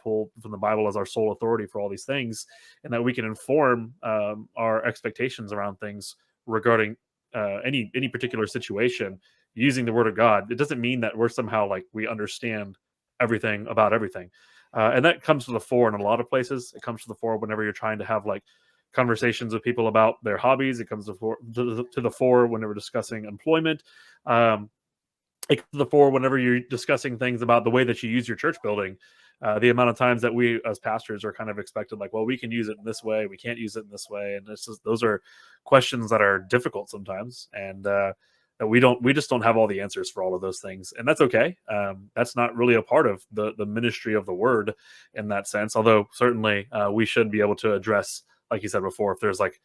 pull from the Bible as our sole authority for all these things, and that we can inform our expectations around things regarding any particular situation using the Word of God. It doesn't mean that we're somehow like we understand everything about everything. And that comes to the fore in a lot of places. It comes to the fore whenever you're trying to have like conversations with people about their hobbies. It comes to the fore whenever discussing employment. It comes to the fore whenever you're discussing things about the way that you use your church building. The amount of times that we as pastors are kind of expected, like, well, we can use it in this way, we can't use it in this way, and those are questions that are difficult sometimes, and that we just don't have all the answers for all of those things, and that's okay. That's not really a part of the ministry of the word in that sense. Although certainly we should be able to address, like you said before, if there's like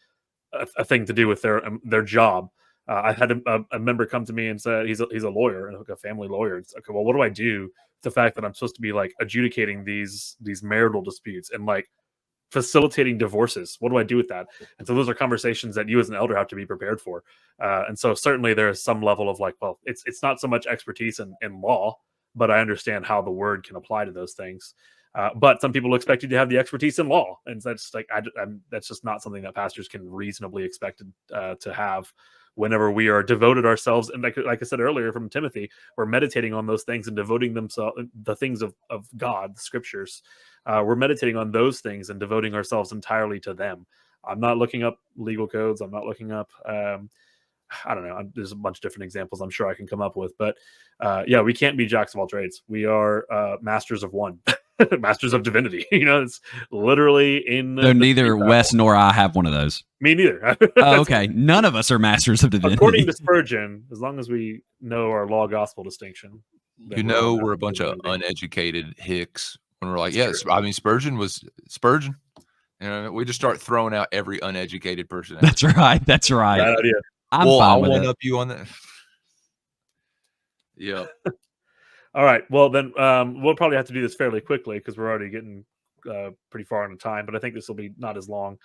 a thing to do with their job. I had a member come to me and said he's a lawyer, and like a family lawyer. It's okay. Well, what do I do with the fact that I'm supposed to be like adjudicating these marital disputes and like facilitating divorces? What do I do with that? And so those are conversations that you as an elder have to be prepared for. And so certainly there is some level of like, well, it's not so much expertise in law, but I understand how the word can apply to those things. But some people expect you to have the expertise in law, and that's like that's just not something that pastors can reasonably expect to have. Whenever we are devoted ourselves, and like I said earlier from Timothy, we're meditating on those things and devoting the things of God, the scriptures. We're meditating on those things and devoting ourselves entirely to them. I'm not looking up legal codes. I'm not looking up, I don't know. There's a bunch of different examples I'm sure I can come up with. But yeah, we can't be jacks of all trades. We are masters of one. Masters of divinity. It's literally in. So neither Wes nor I have one of those. Me neither. Oh, okay. None of us are masters of divinity. According to Spurgeon, as long as we know our law gospel distinction. We're a bunch of uneducated hicks when we're like, yes, I mean, Spurgeon was Spurgeon. We just start throwing out every uneducated person. That's right. That's right. Bad idea. I'll one up you on that. Yeah. All right. Well, then we'll probably have to do this fairly quickly because we're already getting pretty far into time. But I think this will be not as long.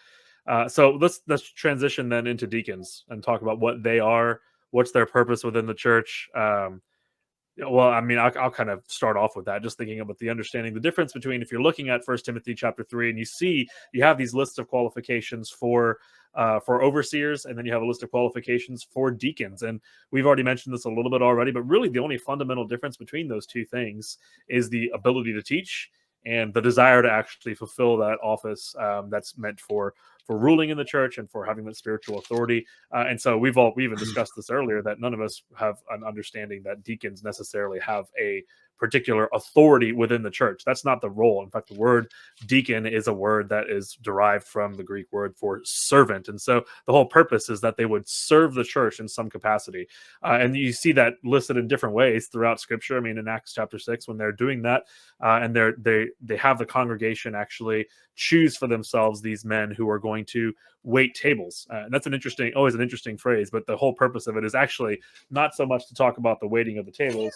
So let's transition then into deacons and talk about what they are, what's their purpose within the church. Well, I mean, I'll kind of start off with that, just thinking about the understanding the difference between if you're looking at 1 Timothy chapter 3 and you have these lists of qualifications for overseers, and then you have a list of qualifications for deacons. And we've already mentioned this a little bit already, but really the only fundamental difference between those two things is the ability to teach and the desire to actually fulfill that office that's meant for ruling in the church and for having that spiritual authority. And so we even discussed this earlier, that none of us have an understanding that deacons necessarily have a particular authority within the church. That's not the role. In fact, the word deacon is a word that is derived from the Greek word for servant. And so the whole purpose is that they would serve the church in some capacity. And you see that listed in different ways throughout Scripture. I mean, in Acts chapter 6, when they're doing that, and they have the congregation actually choose for themselves these men who are going to wait tables. And that's always an interesting phrase, but the whole purpose of it is actually not so much to talk about the waiting of the tables.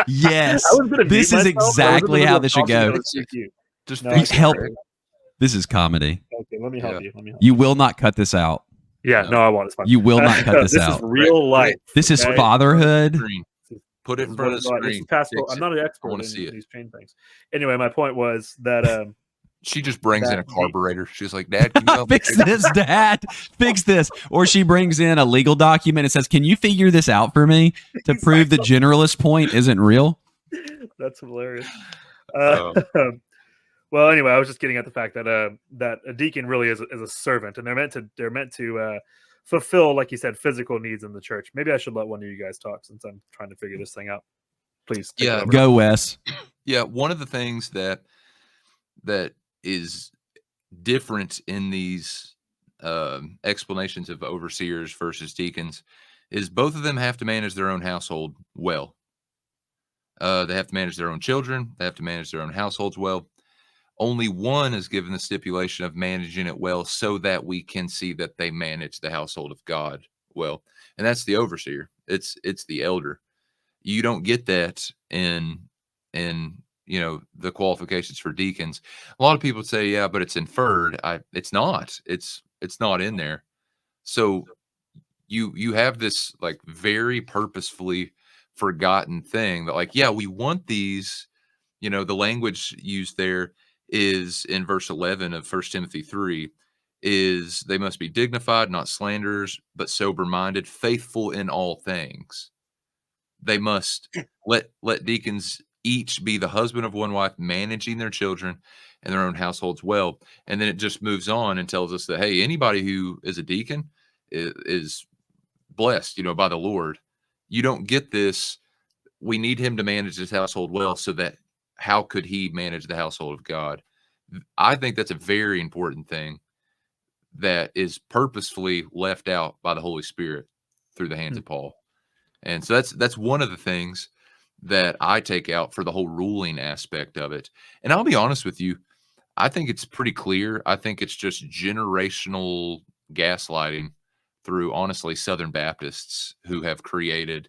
Yes, this is exactly how this should go. Just help. This is comedy. Okay, let me help you. You will not cut this out. Yeah, no, I won't. It's fine. You will not cut this This out. is real life. This is okay? fatherhood. Put it in front of the screen. This is pastoral. I'm not an expert in these chain things. Anyway, my point was that she just brings in a carburetor. She's like, Dad, can you help fix this, Dad? Fix this. Or she brings in a legal document and says, can you figure this out for me to prove the generalist point isn't real? That's hilarious. Well, anyway, I was just getting at the fact that that a deacon really is a servant, and they're meant to fulfill, like you said, physical needs in the church. Maybe I should let one of you guys talk since I'm trying to figure this thing out. Please, take it over. Go, Wes. Yeah, one of the things that is different in these explanations of overseers versus deacons is both of them have to manage their own household well. They have to manage their own children. They have to manage their own households well. Only one is given the stipulation of managing it well so that we can see that they manage the household of God well. And that's the overseer. It's the elder. You don't get that in the qualifications for deacons. A lot of people say, yeah, but it's inferred. It's not. It's not in there. So you have this like very purposefully forgotten thing that like, yeah, we want these, the language used there is in verse 11 of 1 Timothy 3 is they must be dignified, not slanderers, but sober-minded, faithful in all things. They must let deacons each be the husband of one wife, managing their children and their own households well. And then it just moves on and tells us that, hey, anybody who is a deacon is blessed, by the Lord. You don't get this. We need him to manage his household well so that how could he manage the household of God? I think that's a very important thing that is purposefully left out by the Holy Spirit through the hands of Paul. And so that's one of the things that I take out for the whole ruling aspect of it. And I'll be honest with you, I think it's pretty clear. I think it's just generational gaslighting through, honestly, Southern Baptists who have created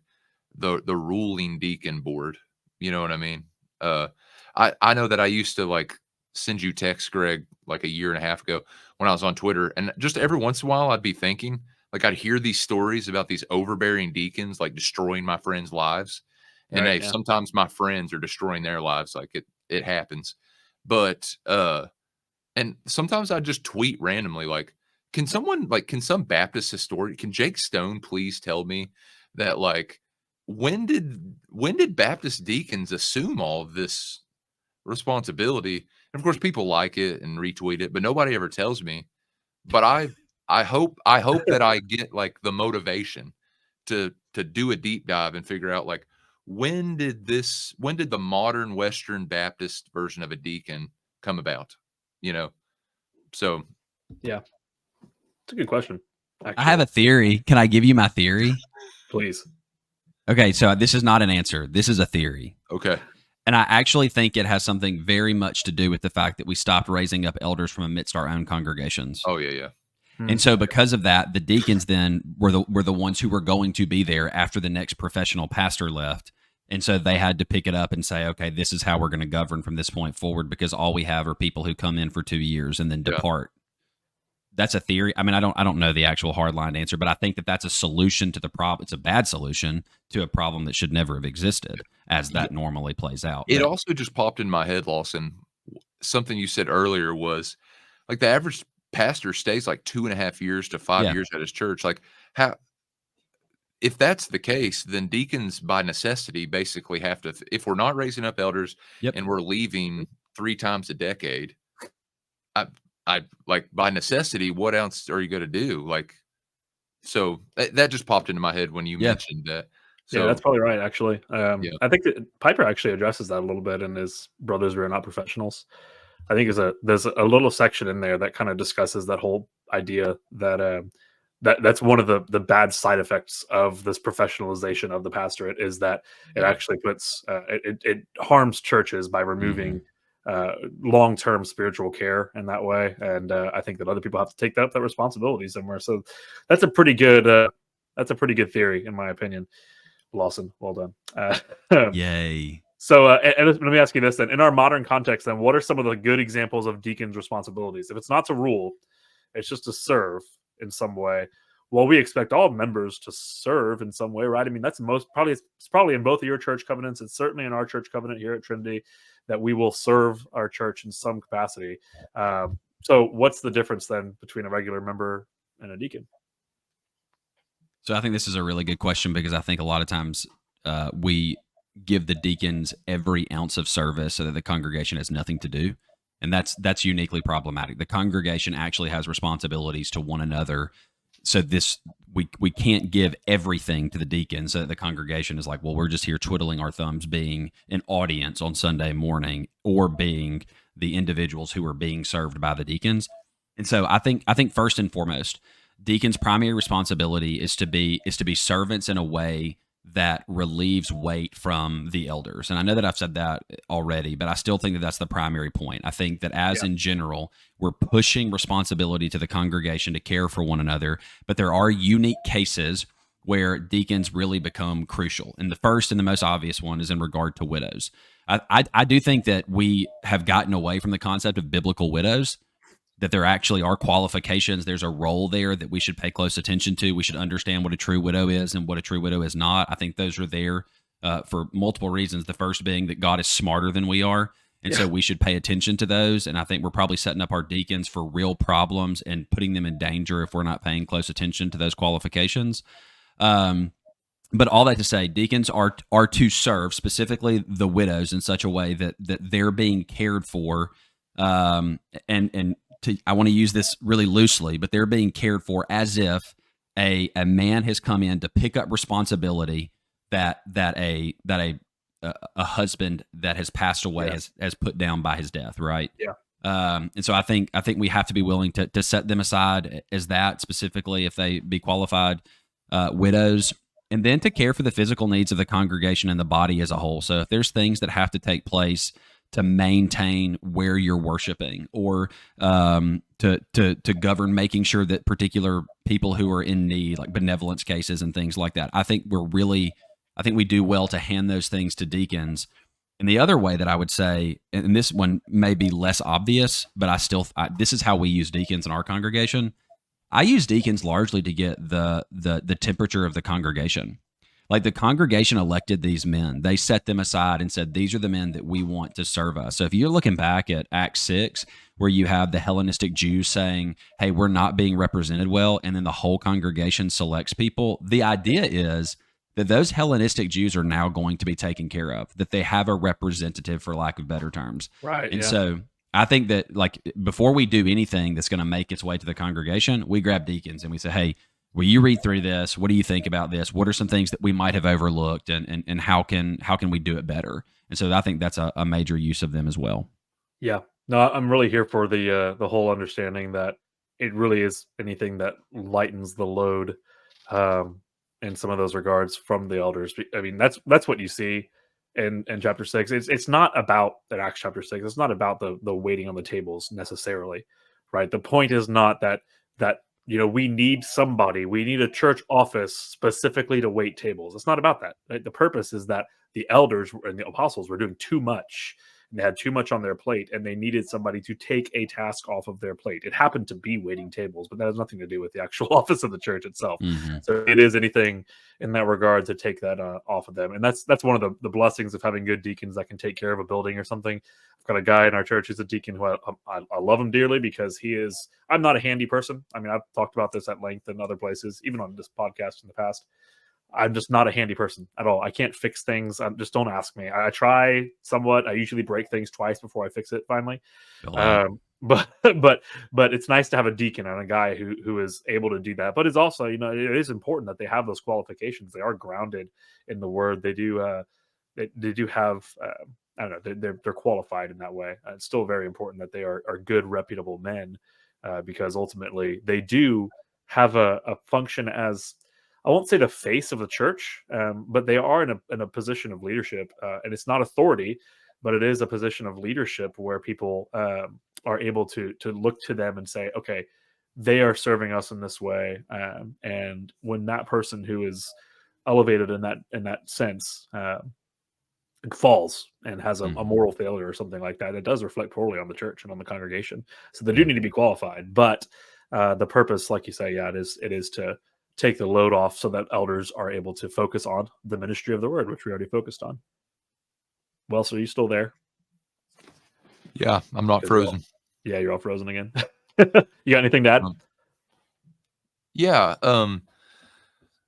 the ruling deacon board. You know what I mean? I know that I used to like send you text, Greg, like a year and a half ago when I was on Twitter. And just every once in a while I'd be thinking, like I'd hear these stories about these overbearing deacons, like destroying my friends' lives. And Right, sometimes my friends are destroying their lives. Like it happens. But, and sometimes I just tweet randomly, like, can some Baptist historian, can Jake Stone please tell me that, like, when did Baptist deacons assume all of this responsibility? And of course, people like it and retweet it, but nobody ever tells me. But I hope that I get like the motivation to do a deep dive and figure out like when did the modern Western Baptist version of a deacon come about? So yeah, it's a good question. Actually. I have a theory. Can I give you my theory? Please. Okay, so this is not an answer. This is a theory. Okay. And I actually think it has something very much to do with the fact that we stopped raising up elders from amidst our own congregations. Oh, yeah. And so because of that, the deacons then were the ones who were going to be there after the next professional pastor left. And so they had to pick it up and say, okay, this is how we're going to govern from this point forward because all we have are people who come in for 2 years and then depart. That's a theory. I mean, I don't know the actual hardline answer, but I think that that's a solution to the problem. It's a bad solution to a problem that should never have existed as that normally plays out. It also just popped in my head, Lawson. Something you said earlier was like the average pastor stays like 2.5 years to 5 years at his church. Like if that's the case, then deacons by necessity basically have to, if we're not raising up elders and we're leaving 3 times a decade, I like by necessity, what else are you going to do? Like, so that just popped into my head when you mentioned that. So, yeah, that's probably right. Actually, I think that Piper actually addresses that a little bit in his Brothers We Are Not Professionals. I think there's a little section in there that kind of discusses that whole idea that that's one of the bad side effects of this professionalization of the pastorate is that it actually puts it harms churches by removing long-term spiritual care in that way, and I think that other people have to take that responsibility somewhere. So that's a pretty good theory in my opinion. Lawson, well done. Yay. So and let me ask you this then: in our modern context, then, what are some of the good examples of deacons' responsibilities? If it's not to rule, it's just to serve. in some way. Well, we expect all members to serve in some way, right? I mean, that's it's probably in both of your church covenants. It's certainly in our church covenant here at Trinity that we will serve our church in some capacity. So what's the difference then between a regular member and a deacon? So I think this is a really good question, because I think a lot of times we give the deacons every ounce of service so that the congregation has nothing to do. And that's uniquely problematic. The congregation actually has responsibilities to one another. So we can't give everything to the deacons so that the congregation is like, well, we're just here twiddling our thumbs, being an audience on Sunday morning, or being the individuals who are being served by the deacons. And so I think first and foremost, deacons' primary responsibility is to be servants in a way that relieves weight from the elders. And I know that I've said that already, but I still think that that's the primary point. I think that in general, we're pushing responsibility to the congregation to care for one another, but there are unique cases where deacons really become crucial. And the first and the most obvious one is in regard to widows. I do think that we have gotten away from the concept of biblical widows, that there actually are qualifications. There's a role there that we should pay close attention to. We should understand what a true widow is and what a true widow is not. I think those are there for multiple reasons. The first being that God is smarter than we are. And so we should pay attention to those. And I think we're probably setting up our deacons for real problems and putting them in danger if we're not paying close attention to those qualifications. But all that to say, deacons are to serve, specifically the widows, in such a way that they're being cared for, I want to use this really loosely, but they're being cared for as if a man has come in to pick up responsibility that a husband that has passed away has put down by his death, right? Yeah. And so I think we have to be willing to set them aside as that, specifically if they be qualified widows, and then to care for the physical needs of the congregation and the body as a whole. So if there's things that have to take place to maintain where you're worshiping, or to govern making sure that particular people who are in need, like benevolence cases and things like that, I think we do well to hand those things to deacons. And the other way that I would say, and this one may be less obvious, but this is how we use deacons in our congregation. I use deacons largely to get the temperature of the congregation. Like, the congregation elected these men. They set them aside and said, these are the men that we want to serve us. So if you're looking back at Acts 6, where you have the Hellenistic Jews saying, hey, we're not being represented well, and then the whole congregation selects people, the idea is that those Hellenistic Jews are now going to be taken care of, that they have a representative, for lack of better terms. Right. And so I think that, like, before we do anything that's going to make its way to the congregation, we grab deacons and we say, hey, will you read through this? What do you think about this? What are some things that we might have overlooked, and how can we do it better? And so I think that's a major use of them as well. Yeah. No, I'm really here for the whole understanding that it really is anything that lightens the load in some of those regards from the elders. I mean, that's what you see in chapter 6. It's not about that Acts chapter 6. It's not about the waiting on the tables necessarily, right? The point is not that we need somebody. We need a church office specifically to wait tables. It's not about that. Right? The purpose is that the elders and the apostles were doing too much, and they had too much on their plate, and they needed somebody to take a task off of their plate. It happened to be waiting tables, but that has nothing to do with the actual office of the church itself. Mm-hmm. So it is anything in that regard to take that off of them. And that's one of the blessings of having good deacons that can take care of a building or something. I've got a guy in our church who's a deacon who I love him dearly, because I'm not a handy person. I mean, I've talked about this at length in other places, even on this podcast in the past. I'm just not a handy person at all. I can't fix things. Just don't ask me. I try somewhat. I usually break things twice before I fix it finally. But it's nice to have a deacon and a guy who is able to do that. But it's also, it is important that they have those qualifications. They are grounded in the word. They do have I don't know. They're qualified in that way. It's still very important that they are good, reputable men, because ultimately they do have a function as, I won't say the face of the church, but they are in a position of leadership, and it's not authority, but it is a position of leadership where people are able to look to them and say, okay, they are serving us in this way, and when that person who is elevated in that sense falls and has a moral failure or something like that, it does reflect poorly on the church and on the congregation. So they do need to be qualified, but the purpose, like you say, yeah, it is to take the load off so that elders are able to focus on the ministry of the word, which we already focused on. Well, so are you still there? Yeah, I'm not frozen. You're all frozen again. You got anything to add? Yeah.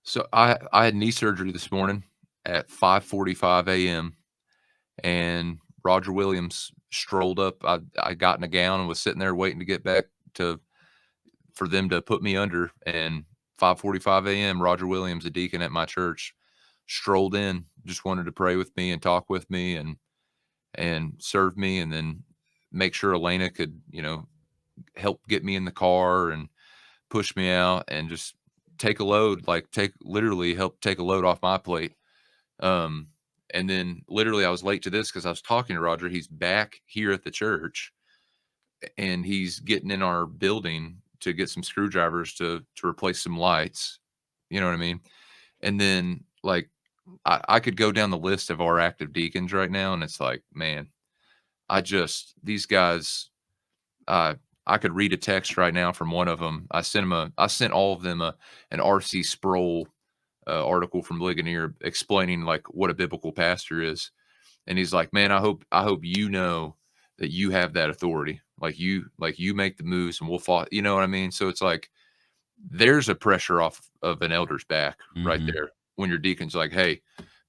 So I had knee surgery this morning at 5:45 a.m. and Roger Williams strolled up. I got in a gown and was sitting there waiting to get back for them to put me under. And 5:45 a.m. Roger Williams, a deacon at my church, strolled in, just wanted to pray with me and talk with me and serve me, and then make sure Elena could, help get me in the car and push me out and just take a load, literally help take a load off my plate. And then literally I was late to this because I was talking to Roger. He's back here at the church and he's getting in our building to get some screwdrivers to replace some lights. You know what I mean? And then I could go down the list of our active deacons right now. And it's like, man, these guys, I could read a text right now from one of them. I sent all of them an R.C. Sproul article from Ligonier explaining what a biblical pastor is. And he's like, man, I hope you know that you have that authority. You make the moves and we'll follow. You know what I mean? So it's like, there's a pressure off of an elder's back right there when your deacon's like, hey,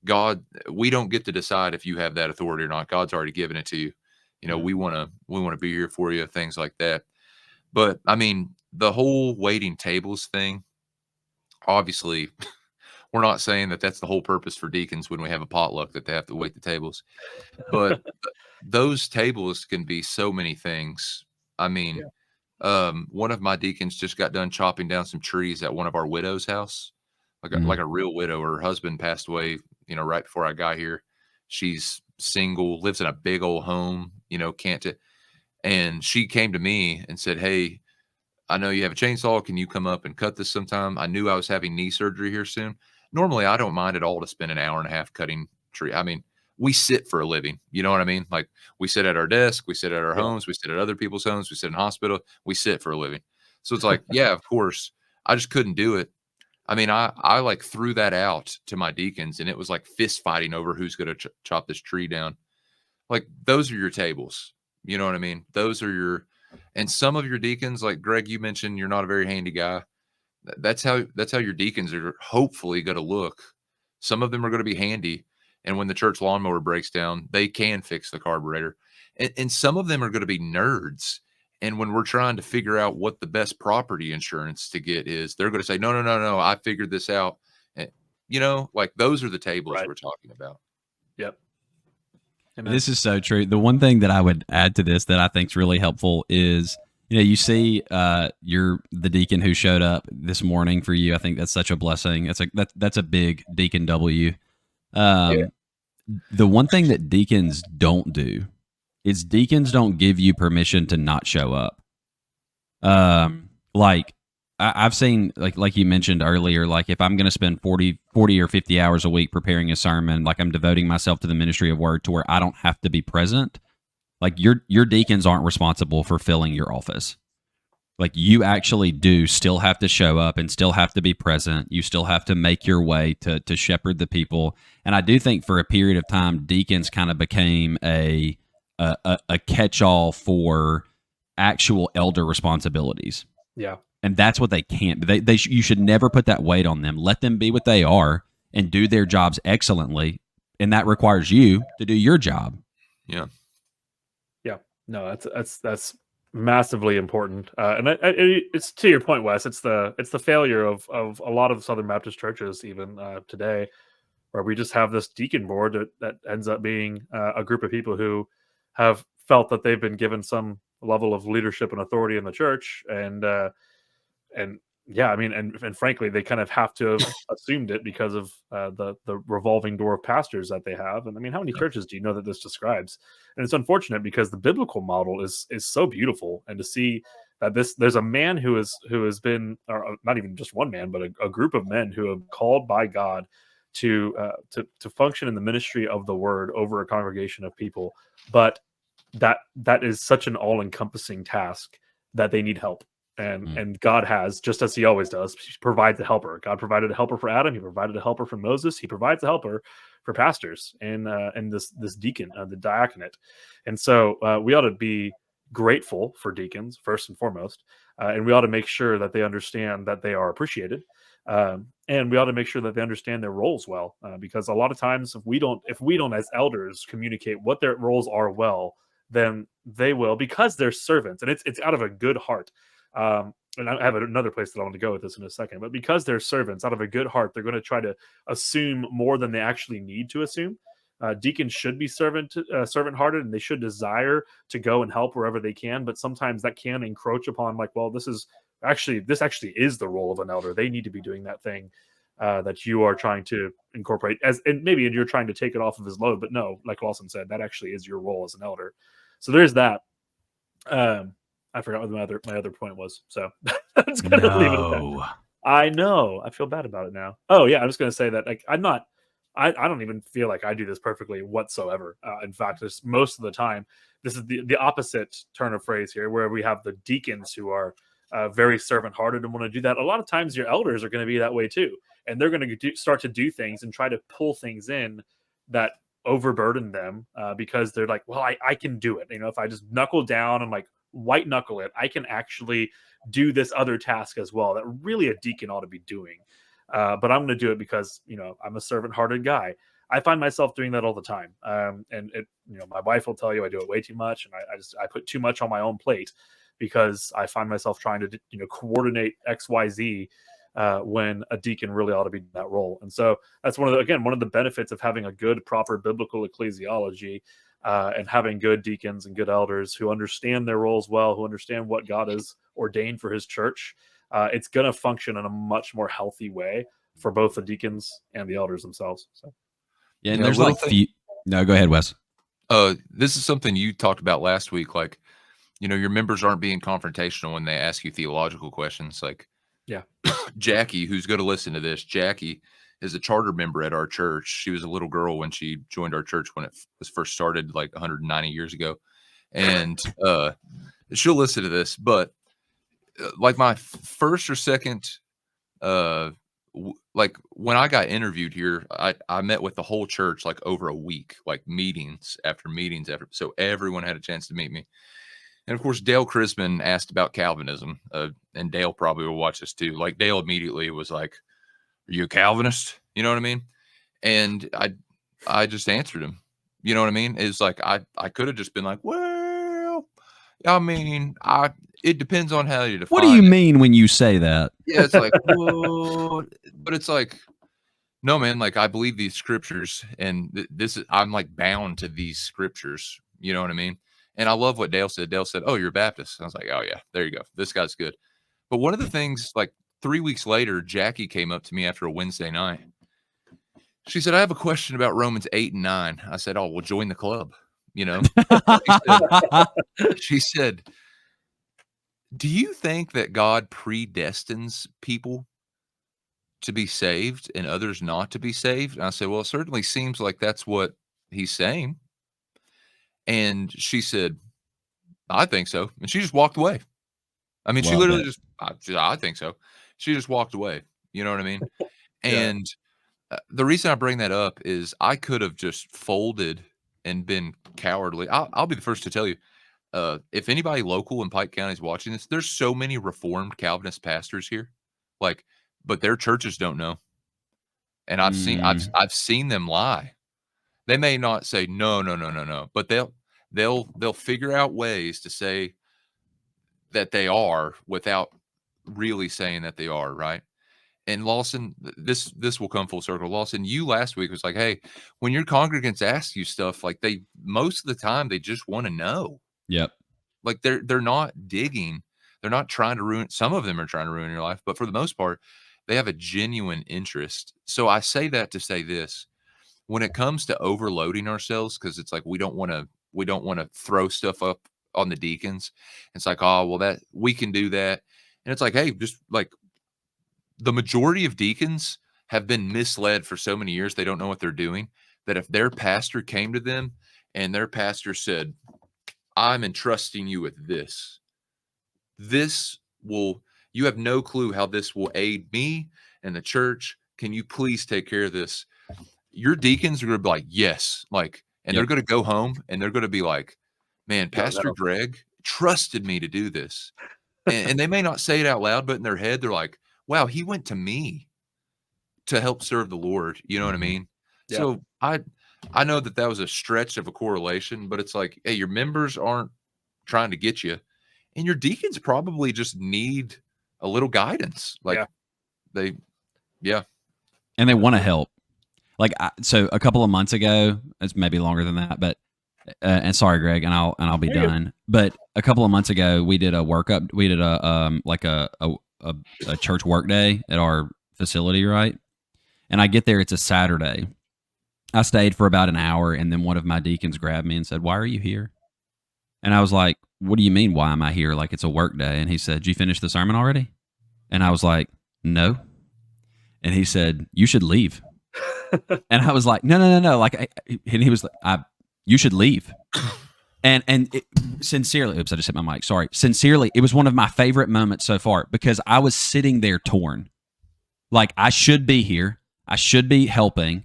God, we don't get to decide if you have that authority or not. God's already given it to you. We want to be here for you, things like that. But I mean, the whole waiting tables thing, obviously, we're not saying that that's the whole purpose for deacons when we have a potluck that they have to wait the tables. But those tables can be so many things. I mean, one of my deacons just got done chopping down some trees at one of our widows' house, like a real widow. Her husband passed away, right before I got here. She's single, lives in a big old home, and she came to me and said, hey, I know you have a chainsaw. Can you come up and cut this sometime? I knew I was having knee surgery here soon. Normally, I don't mind at all to spend an hour and a half cutting tree. I mean, we sit for a living. You know what I mean? We sit at our desk, we sit at our homes, we sit at other people's homes, we sit in hospital, we sit for a living. So it's like, yeah, of course, I just couldn't do it. I mean, I threw that out to my deacons, and it was like fist fighting over who's going to chop this tree down. Those are your tables. You know what I mean? And some of your deacons, like Gregg, you mentioned you're not a very handy guy. That's how your deacons are hopefully going to look. Some of them are going to be handy. And when the church lawnmower breaks down, they can fix the carburetor. And some of them are going to be nerds. And when we're trying to figure out what the best property insurance to get is, they're going to say, no, I figured this out. And, those are the tables we're talking about. Yep. Amen. This is so true. The one thing that I would add to this that I think is really helpful is, you see the deacon who showed up this morning for you. I think that's such a blessing. That's a big deacon W. The one thing that deacons don't do is deacons don't give you permission to not show up. I've seen, like you mentioned earlier, if I'm going to spend 40 or 50 hours a week preparing a sermon, I'm devoting myself to the ministry of word to where I don't have to be present. Your deacons aren't responsible for filling your office. You actually do still have to show up and still have to be present. You still have to make your way to shepherd the people. And I do think for a period of time, deacons kind of became a catch-all for actual elder responsibilities. Yeah. And that's what they can't. You should never put that weight on them. Let them be what they are and do their jobs excellently. And that requires you to do your job. Yeah. Yeah. No, that's massively important. And it's to your point, Wes. It's the failure of a lot of Southern Baptist churches even today, where we just have this deacon board that ends up being a group of people who have felt that they've been given some level of leadership and authority in the church, and yeah, I mean, and frankly, they kind of have to have assumed it because of the revolving door of pastors that they have. And I mean, how many churches do you know that this describes? And it's unfortunate because the biblical model is so beautiful, and to see that there's a man who has been, or not even just one man, but a group of men who have called by God to function in the ministry of the word over a congregation of people, but that is such an all-encompassing task that they need help. And God has, just as he always does, he provides a helper. God provided a helper for Adam. He provided a helper for Moses. He provides a helper for pastors and this deacon, the diaconate. And so we ought to be grateful for deacons first and foremost, and we ought to make sure that they understand that they are appreciated, and we ought to make sure that they understand their roles well, because a lot of times if we don't as elders communicate what their roles are well, then they will, because they're servants, and it's out of a good heart. And I have another place that I want to go with this in a second, but because they're servants out of a good heart, they're going to try to assume more than they actually need to assume. Deacons should be servant-hearted, and they should desire to go and help wherever they can. But sometimes that can encroach upon, like, well, this actually is the role of an elder. They need to be doing that thing that you are trying to incorporate, and maybe you're trying to take it off of his load. But no, like Lawson said, that actually is your role as an elder. So there's that. I forgot what my other point was, so I'm just gonna leave it at that. I know. I feel bad about it now. Oh yeah, I'm just gonna say that, like, I don't even feel like I do this perfectly whatsoever. In fact, most of the time, this is the opposite turn of phrase here, where we have the deacons who are very servant-hearted and want to do that. A lot of times, your elders are going to be that way too, and they're going to start to do things and try to pull things in that overburden them, because they're like, well, I can do it. If I just knuckle down and like white knuckle it, I can actually do this other task as well that really a deacon ought to be doing. But I'm going to do it because I'm a servant-hearted guy. I find myself doing that all the time, and my wife will tell you I do it way too much, and I put too much on my own plate because I find myself trying to coordinate XYZ when a deacon really ought to be in that role. And so that's one of the benefits of having a good, proper biblical ecclesiology. And having good deacons and good elders who understand their roles well, who understand what God has ordained for his church, it's going to function in a much more healthy way for both the deacons and the elders themselves. So, yeah, and there's like few. No, go ahead, Wes. This is something you talked about last week. Like, your members aren't being confrontational when they ask you theological questions. Like, yeah, Jackie, who's going to listen to this, Jackie is a charter member at our church. She was a little girl when she joined our church when it was first started, like 190 years ago. And she'll listen to this, but like my first or second, like when I got interviewed here, I met with the whole church like over a week, like meetings after meetings so everyone had a chance to meet me. And of course, Dale Chrisman asked about Calvinism, and Dale probably will watch this too. Like, Dale immediately was like, "Are you a Calvinist?" You know what I mean? And I just answered him. You know what I mean? It's like I could have just been like, "Well, I mean, it depends on how you define." What do you mean when you say that? Yeah, it's like, well, but it's like, no, man. Like, I believe these scriptures, and I'm like bound to these scriptures. You know what I mean? And I love what Dale said. Dale said, "Oh, you're a Baptist." I was like, "Oh yeah, there you go. This guy's good." But one of the things, like 3 weeks later, Jackie came up to me after a Wednesday night. She said, "I have a question about Romans 8 and 9. I said, "Oh, well, join the club." She said, "Do you think that God predestines people to be saved and others not to be saved?" And I said, "Well, it certainly seems like that's what he's saying." And she said, "I think so." And she just walked away. I mean, she literally just, I think so. She just walked away. You know what I mean? Yeah. And the reason I bring that up is I could have just folded and been cowardly. I'll be the first to tell you, if anybody local in Pike County is watching this, there's so many Reformed Calvinist pastors here, like, but their churches don't know. And I've seen them lie. They may not say no, but they'll figure out ways to say that they are without really saying that they are, right? And Lawson, this will come full circle. Lawson, you last week was like, hey, when your congregants ask you stuff, like most of the time they just want to know. Yep. Like they're not digging. They're not trying to ruin. Some of them are trying to ruin your life, but for the most part, they have a genuine interest. So I say that to say this: when it comes to overloading ourselves, because it's like we don't want to throw stuff up on the deacons. It's like, oh, well, that we can do that. And it's like, hey, just like the majority of deacons have been misled for so many years, they don't know what they're doing, that if their pastor came to them and their pastor said, "I'm entrusting you with this you have no clue how this will aid me and the church. Can you please take care of this? Your deacons are going to be like, yes. Like, and they're going to go home and they're going to be like, man, Pastor Gregg trusted me to do this. And they may not say it out loud, but in their head, they're like, wow, he went to me to help serve the Lord. You know what I mean? Yeah. So I know that was a stretch of a correlation, but it's like, hey, your members aren't trying to get you, and your deacons probably just need a little guidance. Like and they want to help. Like, so a couple of months ago, it's maybe longer than that, but and sorry, Greg, and I'll be done. But a couple of months ago, we did a workup. We did a church work day at our facility, right? And I get there, it's a Saturday. I stayed for about an hour, and then one of my deacons grabbed me and said, "Why are you here?" And I was like, "What do you mean, why am I here? Like, it's a work day." And he said, "Did you finish the sermon already?" And I was like, "No." And he said, "You should leave." And I was like, no. Like, and he was like, "You should leave." And sincerely, oops, I just hit my mic. Sorry. Sincerely, it was one of my favorite moments so far because I was sitting there torn. Like, I should be here. I should be helping.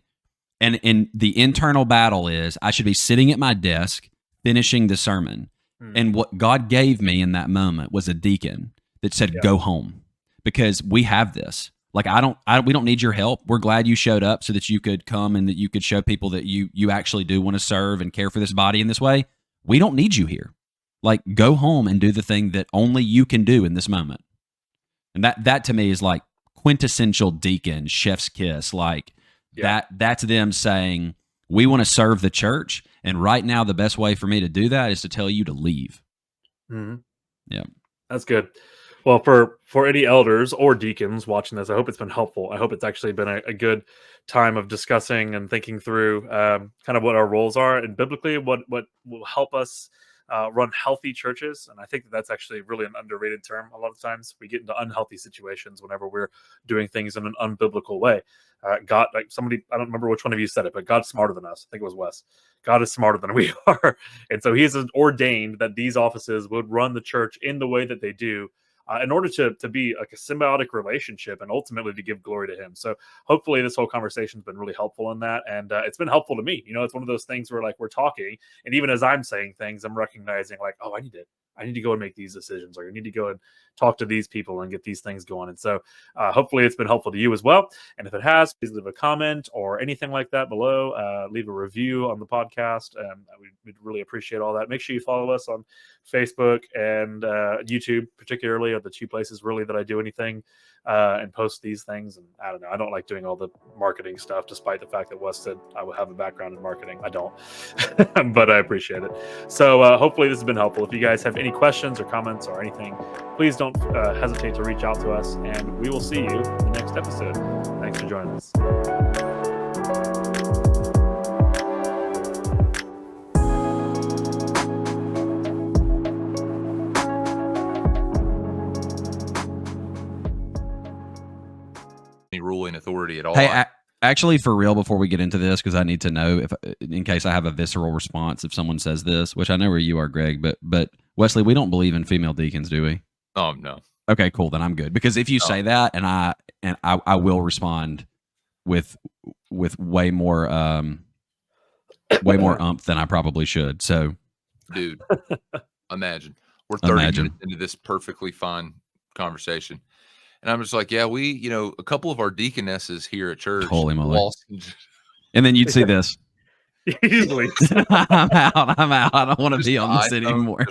And the internal battle is I should be sitting at my desk finishing the sermon. And what God gave me in that moment was a deacon that said, "Go home," because we have this. Like, we don't need your help. We're glad you showed up so that you could come and that you could show people that you actually do want to serve and care for this body in this way. We don't need you here. Like, go home and do the thing that only you can do in this moment. And that to me is like quintessential deacon, chef's kiss. Like, that's them saying, we want to serve the church, and right now the best way for me to do that is to tell you to leave. Mm-hmm. Yeah. That's good. Well, for any elders or deacons watching this, I hope it's been helpful. I hope it's actually been a good time of discussing and thinking through kind of what our roles are and biblically what will help us run healthy churches. And I think that's actually really an underrated term. A lot of times we get into unhealthy situations whenever we're doing things in an unbiblical way. God, like somebody, I don't remember which one of you said it, but God's smarter than us. I think it was Wes. God is smarter than we are. And so he has ordained that these offices would run the church in the way that they do in order to be like a symbiotic relationship and ultimately to give glory to him. So hopefully this whole conversation has been really helpful in that. And it's been helpful to me. You know, it's one of those things where like we're talking, and even as I'm saying things, I'm recognizing like, oh, I need to go and make these decisions, or I need to go and talk to these people and get these things going. And so hopefully it's been helpful to you as well. And if it has, please leave a comment or anything like that below. Leave a review on the podcast. We'd really appreciate all that. Make sure you follow us on Facebook and YouTube, particularly, are the two places really that I do anything and post these things. And I don't know, I don't like doing all the marketing stuff, despite the fact that Wes said I would have a background in marketing. I don't, but I appreciate it. So hopefully this has been helpful. If you guys have any questions or comments or anything, please don't hesitate to reach out to us, and we will see you in the next episode. Thanks for joining us. Ruling authority at all. Hey, actually, for real, before we get into this, because I need to know if, in case I have a visceral response if someone says this, which I know where you are, Greg, but Wesley, we don't believe in female deacons, do we? Oh, no. Okay, cool. Then I'm good, because if you say that, and I will respond with way more umph than I probably should. So, dude, imagine we're 30 minutes into this perfectly fine conversation. And I'm just like, yeah, a couple of our deaconesses here at church. Holy moly. Lawson. And then you'd see this. Easily. I'm out. I don't want to be on this anymore.